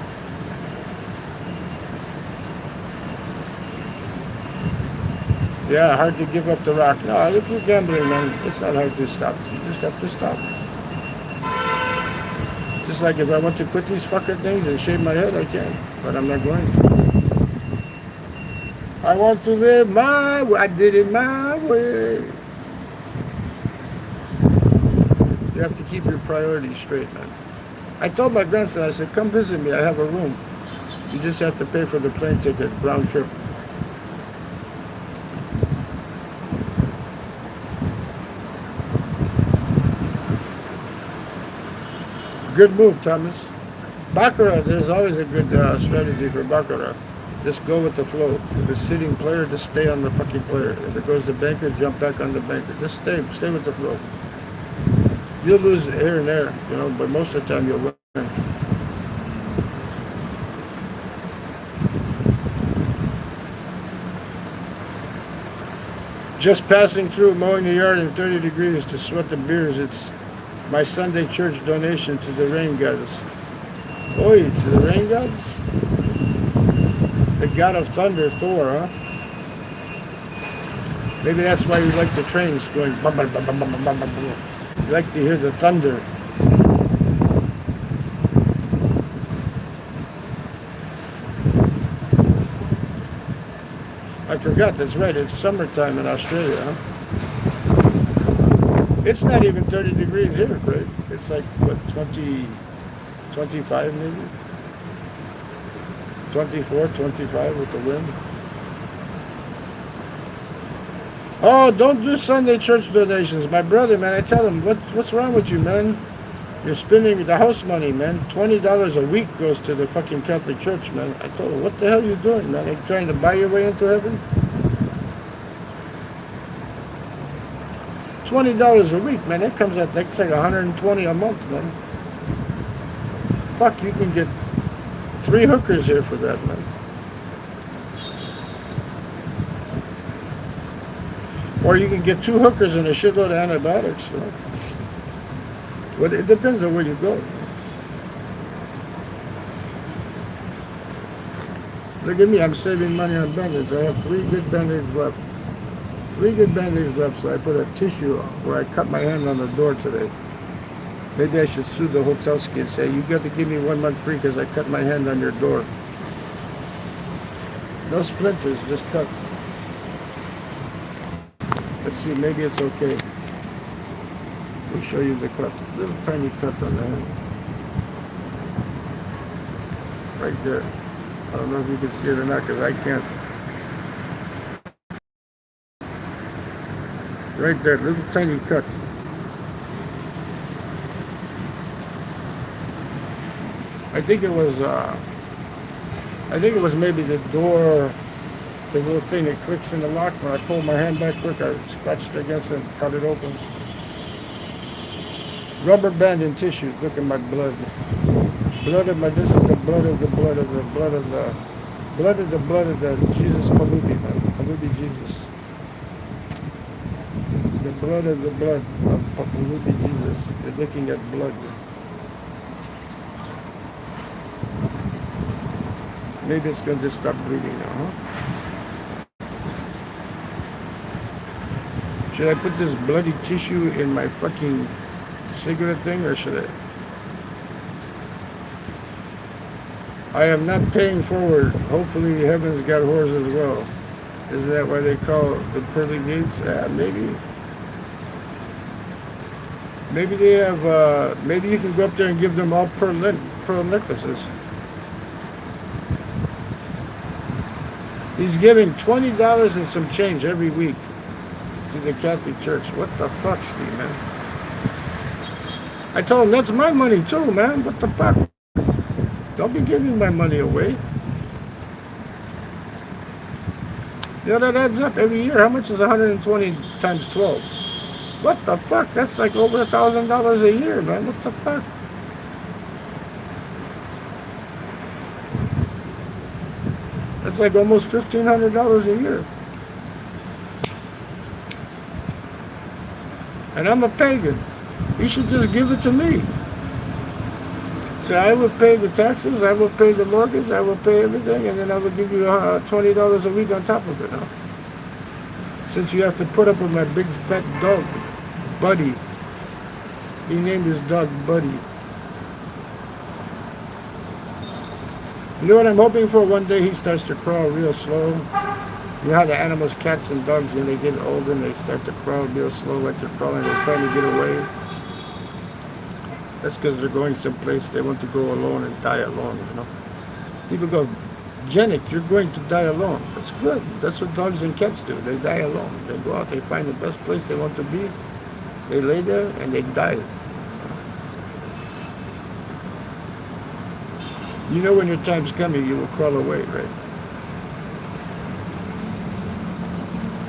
Yeah, hard to give up the rock. No, if you're gambling, man, it's not hard to stop. You just have to stop. Just like if I want to quit these fucking things and shave my head, I can. But I'm not going to. I want to live my way. I did it my way. You have to keep your priorities straight, man. I told my grandson, I said, come visit me. I have a room. You just have to pay for the plane ticket, round trip. Good move, Thomas. Baccarat, there's always a good strategy for Baccarat. Just go with the flow. If it's hitting player, just stay on the fucking player. If it goes to banker, jump back on the banker. Just stay with the flow. You'll lose here and there, you know, but most of the time you'll win. Just passing through, mowing the yard in 30 degrees to sweat the beers. It's my Sunday church donation to the rain gods. Oi, to the rain gods? The god of thunder, Thor, huh? Maybe that's why you like the trains going bum bum bum bum bum bum bum. You like to hear the thunder. I forgot, that's right, it's summertime in Australia, huh? It's not even 30 degrees here, Craig. It's like, what, 20, 25 maybe? 24, 25 with the wind. Oh, don't do Sunday church donations. My brother, man, I tell him, what's wrong with you, man? You're spending the house money, man. $20 a week goes to the fucking Catholic Church, man. I told him, what the hell are you doing, man? Are you trying to buy your way into heaven? $20 a week, man. That comes out, that's like $120 a month, man. Fuck, you can get 3 hookers here for that, man. Or you can get 2 hookers and a shitload of antibiotics. You know? But it depends on where you go. Look at me, I'm saving money on band-aids. I have 3 good band-aids left. 3 good band-aids left, so I put a tissue where I cut my hand on the door today. Maybe I should sue the hotel ski and say, you got to give me 1 month free because I cut my hand on your door. No splinters, just cut. Let's see, maybe it's okay. We'll show you the cut. Little tiny cut on the hand. Right there. I don't know if you can see it or not because I can't. Right there, little tiny cut. I think it was maybe the door, the little thing that clicks in the lock. When I pulled my hand back quick, I scratched against it and cut it open. Rubber band and tissue. Look at my blood. Blood of my, this is the blood of the blood of the blood of the blood of the blood of the Jesus Palubi, man. Palubi Jesus. The blood of the blood of Palubi Jesus. You're looking at blood. Maybe it's going to stop bleeding now, huh? Should I put this bloody tissue in my fucking cigarette thing, or should I am not paying forward. Hopefully heaven's got whores as well. Isn't that why they call it the pearly gates? Maybe. Maybe they have, maybe you can go up there and give them all pearl necklaces. He's giving $20 and some change every week to the Catholic Church. What the fuck, Ski, man? I told him that's my money too, man. What the fuck? Don't be giving my money away. You know, that adds up every year. How much is 120 times 12? What the fuck? That's like over $1,000 a year, man. What the fuck? That's like almost $1,500 a year. And I'm a pagan. You should just give it to me. So I will pay the taxes, I will pay the mortgage, I will pay everything, and then I will give you $20 a week on top of it. Huh? Since you have to put up with my big fat dog, Buddy. He named his dog Buddy. You know what I'm hoping for? One day he starts to crawl real slow. You know how the animals, cats and dogs, when they get older and they start to crawl real slow, like they're crawling, they're trying to get away. That's because they're going someplace they want to go alone and die alone, you know. People go, Janet, you're going to die alone. That's good. That's what dogs and cats do. They die alone. They go out, they find the best place they want to be. They lay there and they die. You know when your time's coming, you will crawl away, right?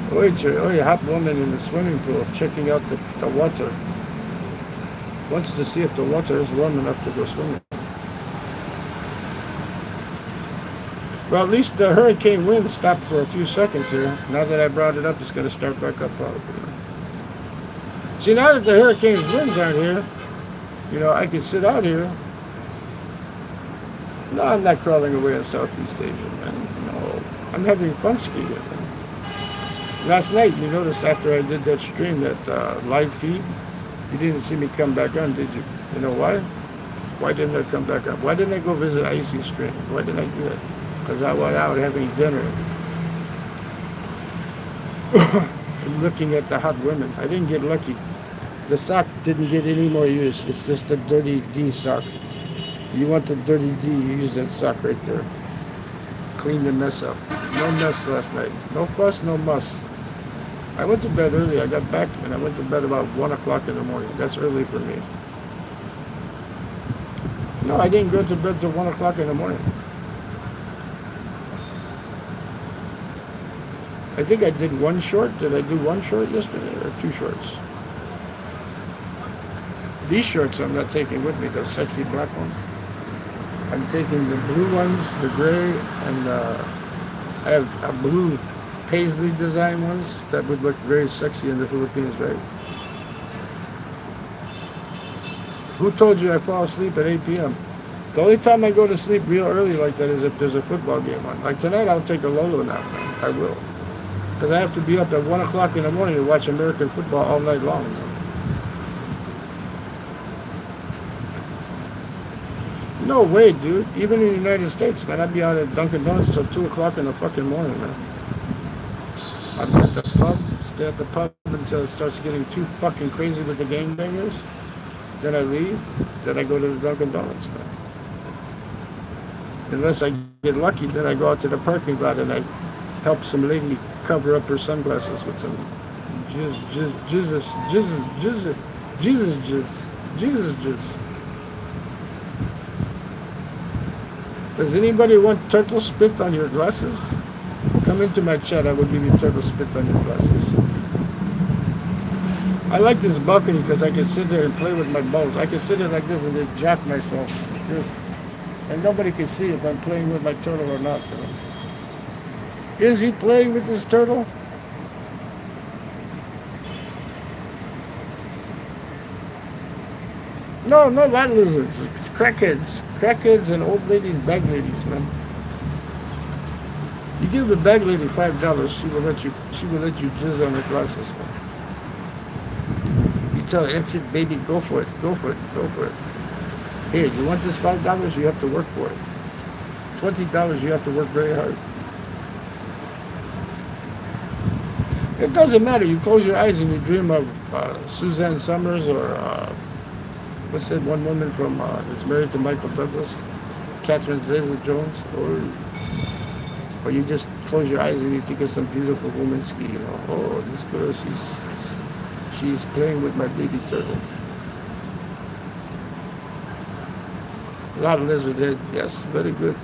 Oh, a hot woman in the swimming pool checking out the water. Wants to see if the water is warm enough to go swimming. Well, at least the hurricane wind stopped for a few seconds here. Now that I brought it up, it's going to start back up probably. See, now that the hurricane's winds aren't here, you know, I can sit out here. No, I'm not crawling away in Southeast Asia, man. No, I'm having fun skiing. Man. Last night, you noticed after I did that stream, that live feed, you didn't see me come back on, did you? You know why? Why didn't I come back on? Why didn't I go visit Icy Stream? Why didn't I do that? Because I was out having dinner and looking at the hot women. I didn't get lucky. The sock didn't get any more use. It's just a dirty D sock. You want the dirty D, you use that sock right there. Clean the mess up. No mess last night. No fuss, no muss. I went to bed early. I got back and I went to bed about 1 o'clock in the morning. That's early for me. No, I didn't go to bed till 1 o'clock in the morning. I think I did one short. Did I do one short yesterday or 2 shorts? These shorts I'm not taking with me, those sexy black ones. I'm taking the blue ones, the gray, and I have a blue paisley design ones that would look very sexy in the Philippines, right? Who told you I fall asleep at 8 p.m.? The only time I go to sleep real early like that is if there's a football game on. Like tonight, I'll take a Lolo nap, man. I will. Because I have to be up at 1 o'clock in the morning to watch American football all night long. No way, dude. Even in the United States, man, I'd be out at Dunkin' Donuts till 2 o'clock in the fucking morning, man. I'd be at the pub, stay at the pub until it starts getting too fucking crazy with the gangbangers. Then I leave. Then I go to the Dunkin' Donuts, man. Unless I get lucky, then I go out to the parking lot and I help some lady cover up her sunglasses with some Jesus. Does anybody want turtle spit on your glasses? Come into my chat, I will give you turtle spit on your glasses. I like this balcony because I can sit there and play with my balls. I can sit there like this and just jack myself like this. And nobody can see if I'm playing with my turtle or not. You know? Is he playing with his turtle? No, no land lizards. It's crackheads. Crackheads and old ladies, bag ladies, man. You give the bag lady $5, she will let you jizz on her glasses, man. You tell her, that's it, baby, go for it, go for it, go for it. Here, you want this $5? You have to work for it. $20, you have to work very hard. It doesn't matter. You close your eyes and you dream of Suzanne Summers or what's that one woman from that's married to Michael Douglas, Catherine Zeta-Jones, or you just close your eyes and you think of some beautiful woman ski. You know, oh, this girl, she's playing with my baby turtle. Lot of lizard head, yes, very good.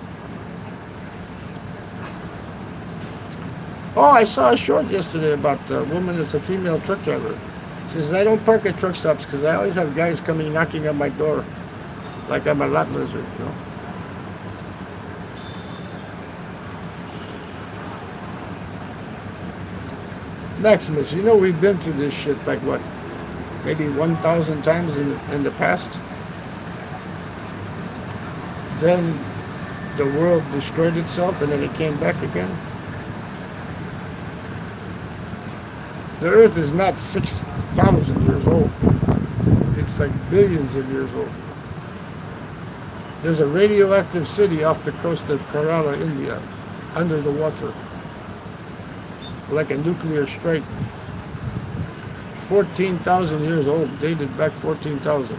Oh, I saw a short yesterday about a woman that's a female truck driver. She says, I don't park at truck stops because I always have guys coming knocking on my door like I'm a lot lizard, you know. Maximus, you know we've been through this shit like what? Maybe 1,000 times in the past? Then the world destroyed itself and then it came back again. The earth is not 6,000 years old. It's like billions of years old. There's a radioactive city off the coast of Kerala, India, under the water. Like a nuclear strike. 14,000 years old, dated back 14,000.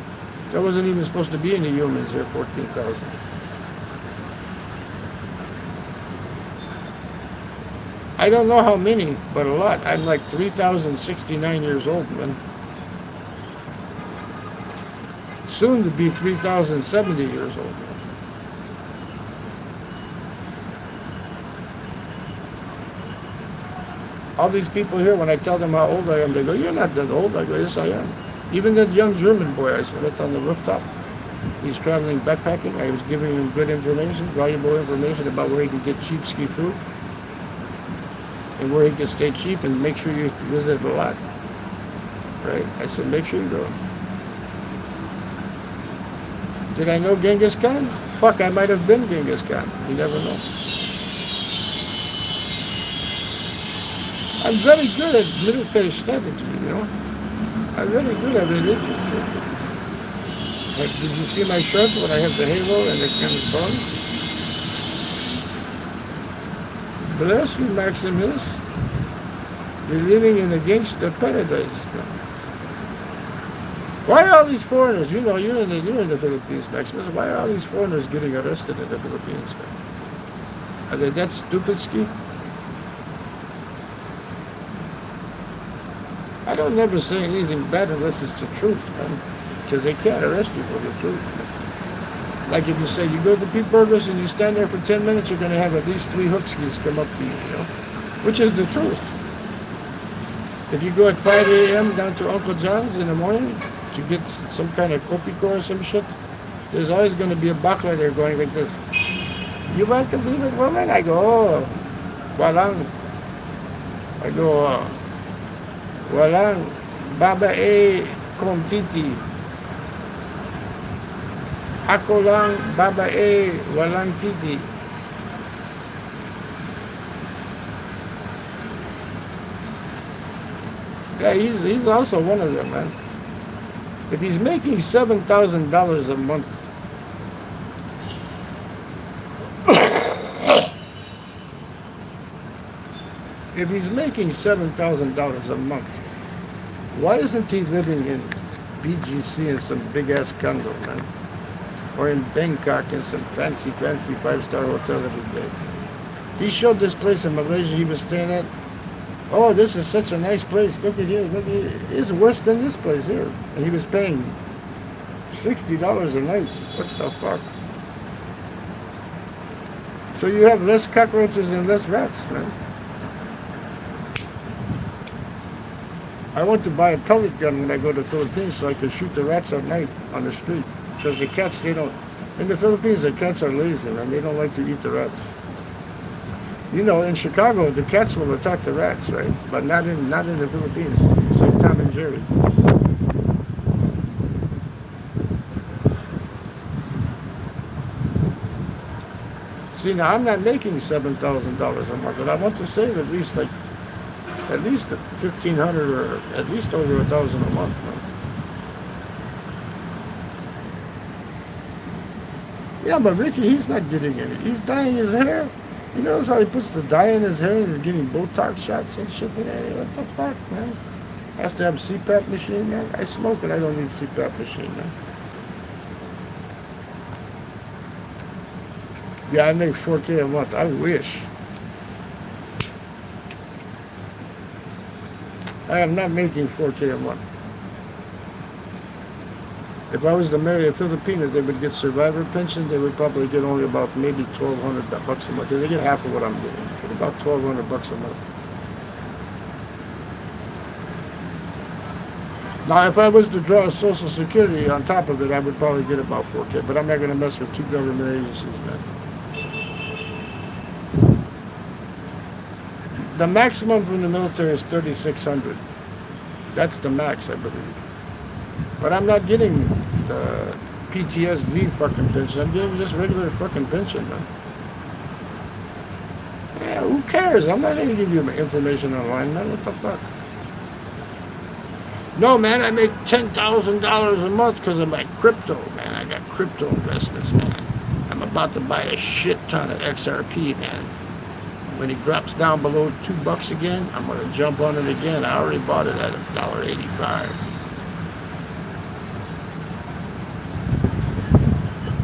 There wasn't even supposed to be any humans here 14,000. I don't know how many, but a lot. I'm like 3,069 years old, man. Soon to be 3,070 years old. All these people here, when I tell them how old I am, they go, you're not that old. I go, yes, I am. Even that young German boy I met on the rooftop, he's traveling backpacking. I was giving him good information, valuable information about where he can get cheap ski food and where he can stay cheap and make sure you visit a lot. Right? I said, make sure you go. Did I know Genghis Khan? Fuck, I might have been Genghis Khan. You never know. I'm very good at military strategy, you know. I'm very good at religion. Like, did you see my shirt when I have the halo and the kind of bone? Bless you, Maximus. You're living in a gangster paradise now. Why are all these foreigners? You know, you're in the Philippines, Maximus. Why are all these foreigners getting arrested in the Philippines? Are they that stupid, Ski? I don't never say anything bad unless it's the truth, man. Because they can't arrest you for the truth. Like if you say, you go to Pete Burgers and you stand there for 10 minutes, you're going to have at least 3 hook skis come up to you, you know? Which is the truth. If you go at 5 a.m. down to Uncle John's in the morning to get some kind of kopiko or some shit, There's always going to be a buckler there going like this. You want to be with women? I go, oh, walang. I go, walang babae kong titi. Ako lang babae, walang titi. Yeah, he's also one of them, man. If he's making $7,000 a month, if he's making $7,000 a month, why isn't he living in BGC in some big ass condo, man? Or in Bangkok in some fancy 5-star hotel every day? He showed this place in Malaysia he was staying at. Oh, this is such a nice place. Look at here. Look at here. It's worse than this place here. And he was paying $60 a night. What the fuck? So you have less cockroaches and less rats, man. I want to buy a pellet gun when I go to the Philippines so I can shoot the rats at night on the street. Because the cats, they don't... In the Philippines, the cats are lazy, man. They don't like to eat the rats. You know, in Chicago, the cats will attack the rats, right? But not in the Philippines. It's like Tom and Jerry. See, now I'm not making $7,000 a month, and I want to save at least $1,500 or at least over $1,000 a month, man. Yeah, but Ricky, he's not getting any. He's dyeing his hair. You notice how he puts the dye in his hair and he's getting Botox shots and shit? What the fuck, man? Has to have a CPAP machine, man. I smoke it. I don't need a CPAP machine, man. Yeah, I make $4K a month. I wish. I am not making $4K a month. If I was to marry a Filipino, they would get survivor pension. They would probably get only about maybe $1,200 a month. They get half of what I'm getting, but about $1,200 a month. Now, if I was to draw Social Security on top of it, I would probably get about $4K. But I'm not going to mess with two government agencies, man. The maximum from the military is $3,600. That's the max, I believe. But I'm not getting the PTSD fucking pension. I'm getting just regular fucking pension, man. Yeah, who cares? I'm not going to give you my information online, man. What the fuck? No, man, I make $10,000 a month because of my crypto, man. I got crypto investments, man. I'm about to buy a shit ton of XRP, man. When it drops down below $2 again, I'm going to jump on it again. I already bought it at $1.85.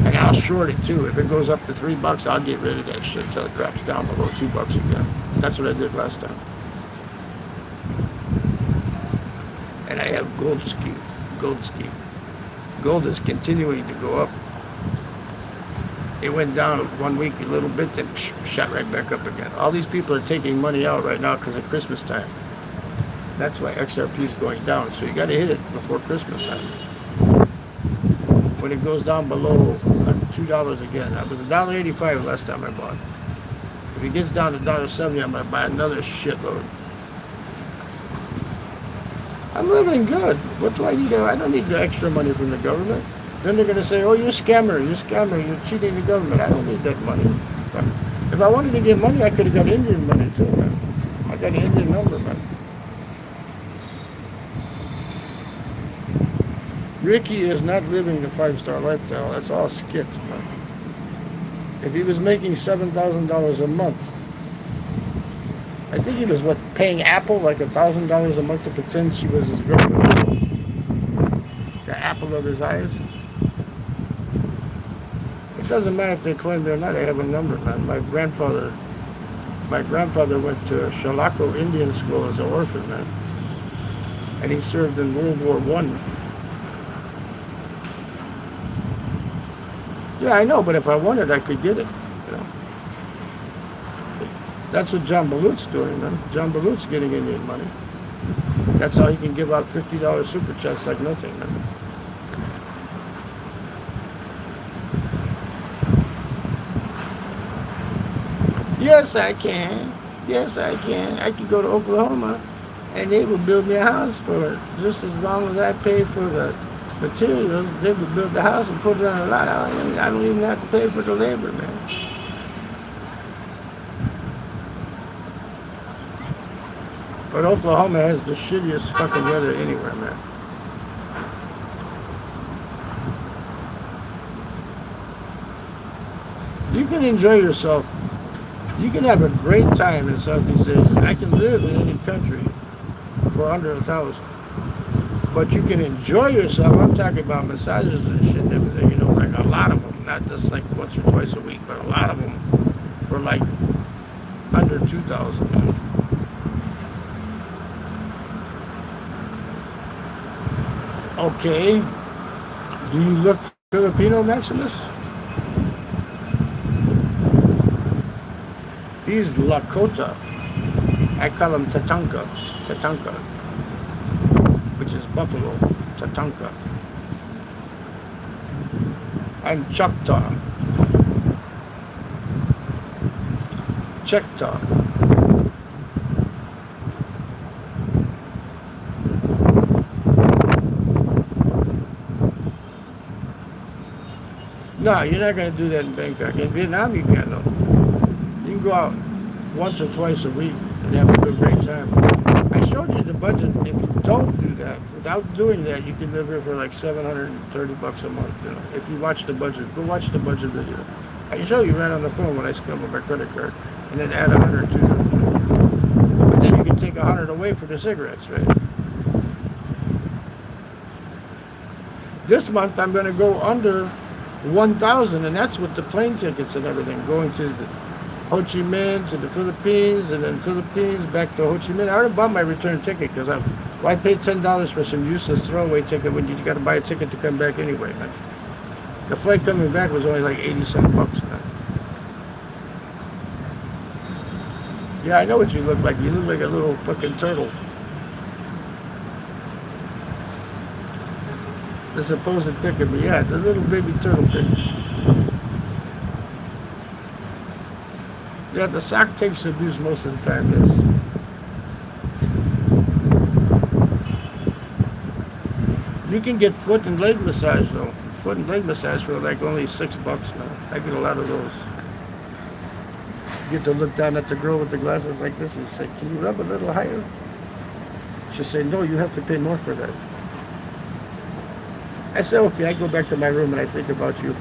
And I'll short it too. If it goes up to $3, I'll get rid of that shit until it drops down below $2 again. That's what I did last time. And I have gold scheme. Gold is continuing to go up. It went down 1 week a little bit, then shot right back up again. All these people are taking money out right now because of Christmas time. That's why XRP is going down. So you got to hit it before Christmas time. When it goes down below $2 again. That was $1.85 last time I bought. If it gets down to $1.70, I'm going to buy another shitload. I'm living good. What do I need? I don't need the extra money from the government. Then they're going to say, oh, you're a scammer, you're cheating the government. I don't need that money. If I wanted to get money, I could have got Indian money too, man. I got an Indian number, man. Ricky is not living the 5-star lifestyle. That's all skits, man. If he was making $7,000 a month, I think he was, paying Apple like $1,000 a month to pretend she was his girlfriend. The apple of his eyes. It doesn't matter if they claim they're not. I have a number, man. My grandfather went to Shalako Indian School as an orphan, man. And he served in World War I. Yeah, I know, but if I wanted, I could get it, you know. That's what John Balut's doing, man. John Balut's getting Indian money. That's how he can give out $50 super chats like nothing, man. Yes, I can. Yes, I can. I could go to Oklahoma and they would build me a house for just as long as I pay for the materials. They would build the house and put it on a lot. I don't even have to pay for the labor, man. But Oklahoma has the shittiest fucking weather anywhere, man. You can enjoy yourself. You can have a great time in Southeast Asia. I can live in any country for under 1,000. But you can enjoy yourself. I'm talking about massages and shit and everything, you know, like a lot of them. Not just like once or twice a week, but a lot of them for like under 2,000, man. Okay. Do you look Filipino, Maximus? He's Lakota. I call him Tatanka. Tatanka. Which is buffalo. Tatanka. I'm Choctaw. Choctaw. No, you're not going to do that in Bangkok. In Vietnam, you can, though. You can go out once or twice a week and have a good, great time. I showed you the budget. If you don't do that, without doing that, you can live here for like $730 a month. You know, if you watch the budget, go watch the budget video. I can show you right on the phone when I scan with my credit card, and then add 100 to it. But then you can take 100 away for the cigarettes, right? This month I'm going to go under 1,000, and that's with the plane tickets and everything, going to the Ho Chi Minh, to the Philippines, and then Philippines back to Ho Chi Minh. I already bought my return ticket because why pay $10 for some useless throwaway ticket when you got to buy a ticket to come back anyway, man? The flight coming back was only like 80-some bucks, man. Yeah, I know what you look like. You look like a little fucking turtle. The supposed pick of me, yeah, the little baby turtle pick. Yeah, the sock takes abuse most of the time, yes. You can get foot and leg massage though. Foot and leg massage for like only $6, man. I get a lot of those. You get to look down at the girl with the glasses like this and say, "Can you rub a little higher?" She'll say, "No, you have to pay more for that." I say, "Okay." I go back to my room and I think about you.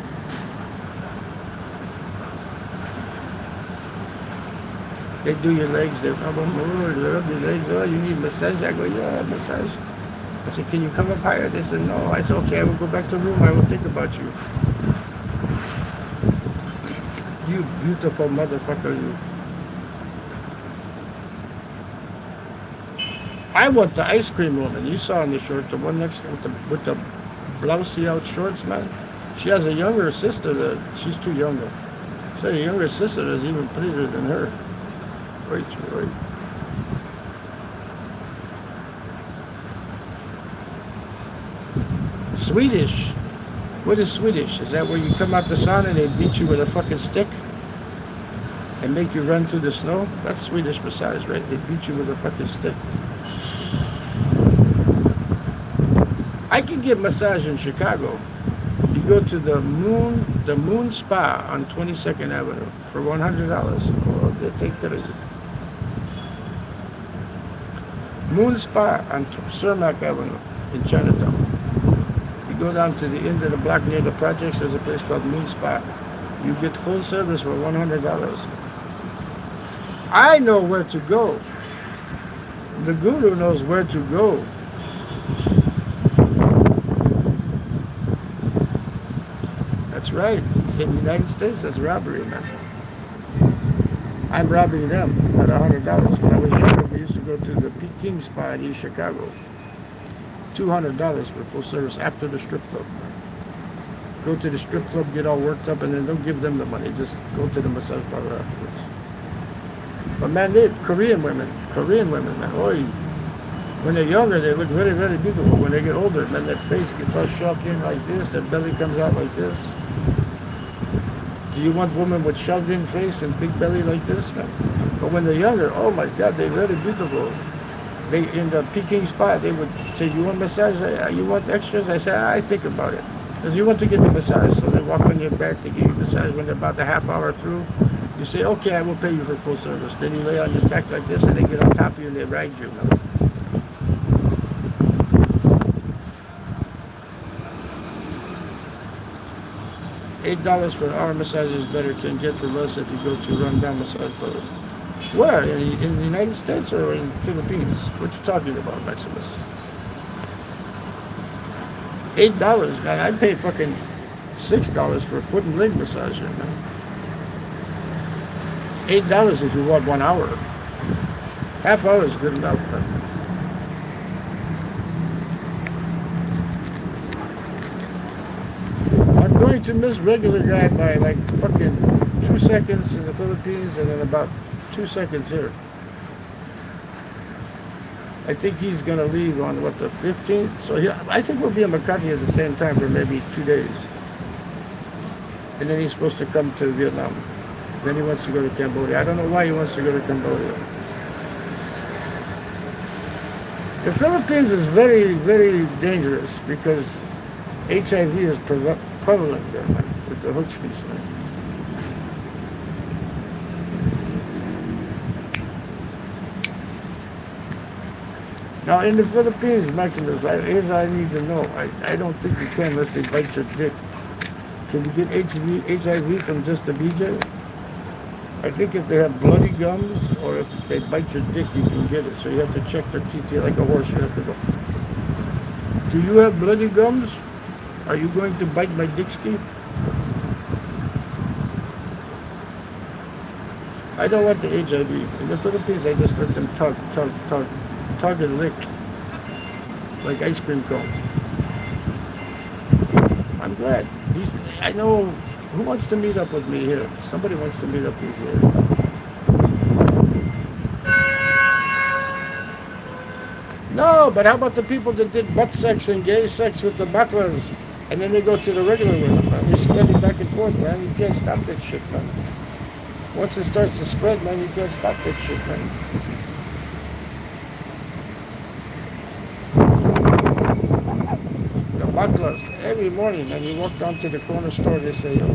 They do your legs, they rub them, oh, they rub your legs, oh, you need massage? I go, "Yeah, massage." I said, "Can you come up higher?" They said, "No." I said, "Okay, I will go back to the room, I will think about you." You beautiful motherfucker, you. I want the ice cream woman. You saw in the short, the one next with the blousey out shorts, man. She has a younger sister that she's too young though. She has a younger sister that's even prettier than her. Wait. Swedish. What is Swedish? Is that where you come out the sun and they beat you with a fucking stick and make you run through the snow? That's Swedish massage, right? They beat you with a fucking stick. I can get massage in Chicago. You go to the Moon Spa on 22nd Avenue for $100. Oh, they take care of you. Moon Spa on Cermak Avenue in Chinatown. You go down to the end of the block near the projects, there's a place called Moon Spa. You get full service for $100. I know where to go. The guru knows where to go. That's right. In the United States, that's robbery, man. I'm robbing them at $100. When I was younger, we used to go to the Peking Spa in East Chicago. $200 for full service after the strip club. Go to the strip club, get all worked up, and then don't give them the money. Just go to the massage parlor afterwards. But man, Korean women, man. Oy. When they're younger, they look very, very beautiful. When they get older, man, their face gets all shoved in like this, their belly comes out like this. Do you want women with shoved-in face and big belly like this, man? But when they're younger, oh my God, they're very beautiful. They in the Peking spot, they would say, "You want massage? You want extras?" I say, "I think about it." Because you want to get the massage, so they walk on your back, they give you massage. When they're about a half hour through, you say, "Okay, I will pay you for full service." Then you lay on your back like this, and they get on top of you and they ride you. $8 for an hour massage is better. Can get for less if you go to rundown massage parlors. Where? In the United States or in Philippines? What you talking about, Maximus? $8, man. I pay fucking $6 for a foot and leg massager, man. $8 if you want 1 hour. Half hour is good enough, man. I'm going to miss regular guy by like fucking 2 seconds in the Philippines and then about 2 seconds here. I think he's gonna leave on what, the 15th. So I think we'll be in Makati at the same time for maybe 2 days, and then he's supposed to come to Vietnam. Then he wants to go to Cambodia. I don't know why he wants to go to Cambodia. The Philippines is very, very dangerous because HIV is prevalent there, man, with the hook speech, man. Now in the Philippines, Maximus, here's what I need to know. I don't think you can unless they bite your dick. Can you get HIV from just a BJ? I think if they have bloody gums or if they bite your dick, you can get it. So you have to check their teeth. You're like a horse. You have to go, "Do you have bloody gums? Are you going to bite my dick ski?" I don't want the HIV. In the Philippines, I just let them tug and lick like ice cream cone. I'm glad. I know who wants to meet up with me here. Somebody wants to meet up with me here. No, but how about the people that did butt sex and gay sex with the baklas, and then they go to the regular women, man? They spread it back and forth, man. You can't stop that shit, man. Once it starts to spread, man, you can't stop that shit, man. Baklas, every morning, and you walk down to the corner store, they say, "Oh,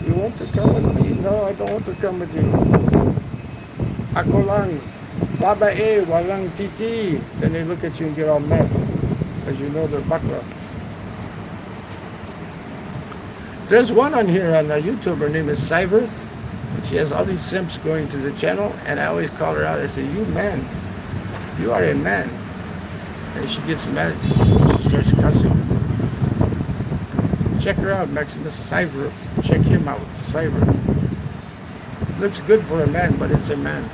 you want to come with me?" "No, I don't want to come with you." "Ako lang, babae, walang titi." Then they look at you and get all mad, because you know they're bakla. There's one on here on YouTube, her name is Cyberth. She has all these simps going to the channel, and I always call her out. I say, "You man, you are a man." And she gets mad. She starts cussing. Check her out, Maximus. Cyberth. Check him out. Cyberth. Looks good for a man, but it's a man.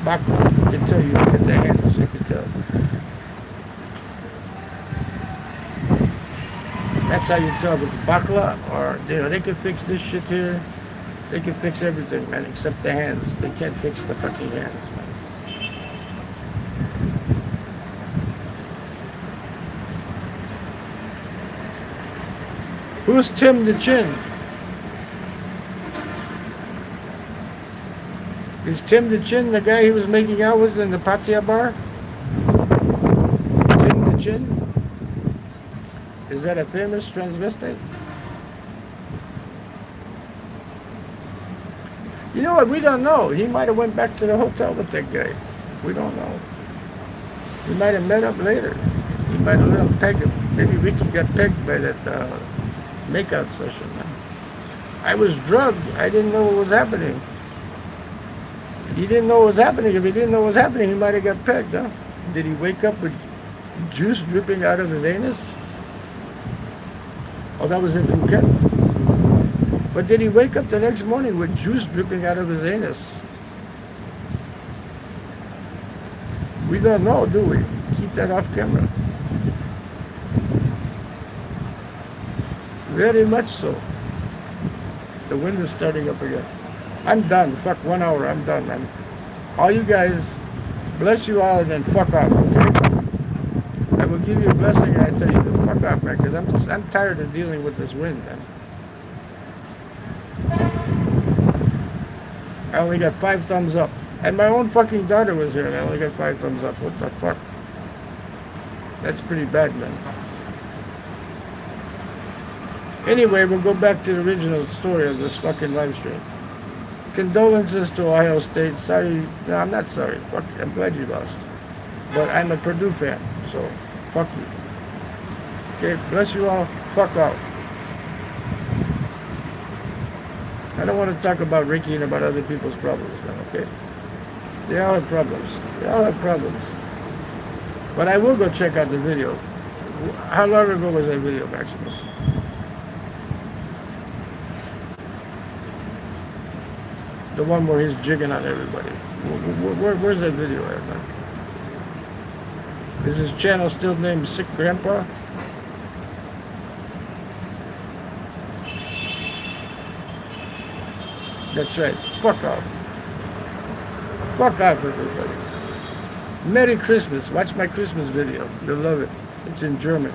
Bakla. You can tell, you look at the hands, you can tell. That's how you tell if it's bakla, or they can fix this shit here. They can fix everything, man, except the hands. They can't fix the fucking hands, man. Who's Tim the Chin? Is Tim the Chin the guy he was making out with in the Pattaya bar? Tim the Chin? Is that a famous transvestite? You know what? We don't know. He might have went back to the hotel with that guy. We don't know. We might have met up later. He might have let him peg him. Maybe Ricky got pegged by that makeout session. I was drugged. I didn't know what was happening. He didn't know what was happening. If he didn't know what was happening, he might have got pegged, huh? Did he wake up with juice dripping out of his anus? Oh, that was in Phuket. But did he wake up the next morning with juice dripping out of his anus? We don't know, do we? Keep that off camera. Very much so. The wind is starting up again. I'm done. Fuck 1 hour. I'm done, man. All you guys, bless you all and then fuck off, okay? I will give you a blessing and I tell you to fuck off, man, because I'm tired of dealing with this wind, man. I only got 5 thumbs up. And my own fucking daughter was here and I only got 5 thumbs up. What the fuck? That's pretty bad, man. Anyway, we'll go back to the original story of this fucking live stream. Condolences to Ohio State. Sorry. No, I'm not sorry. Fuck, I'm glad you lost. But I'm a Purdue fan, so fuck you. Okay, bless you all. Fuck off. I don't want to talk about Ricky and about other people's problems, man, okay? They all have problems. They all have problems. But I will go check out the video. How long ago was that video, Maximus? The one where he's jigging on everybody. Where's that video at, man? Is his channel still named Sick Grandpa? That's right. Fuck off. Fuck off, everybody. Merry Christmas. Watch my Christmas video. You'll love it. It's in German.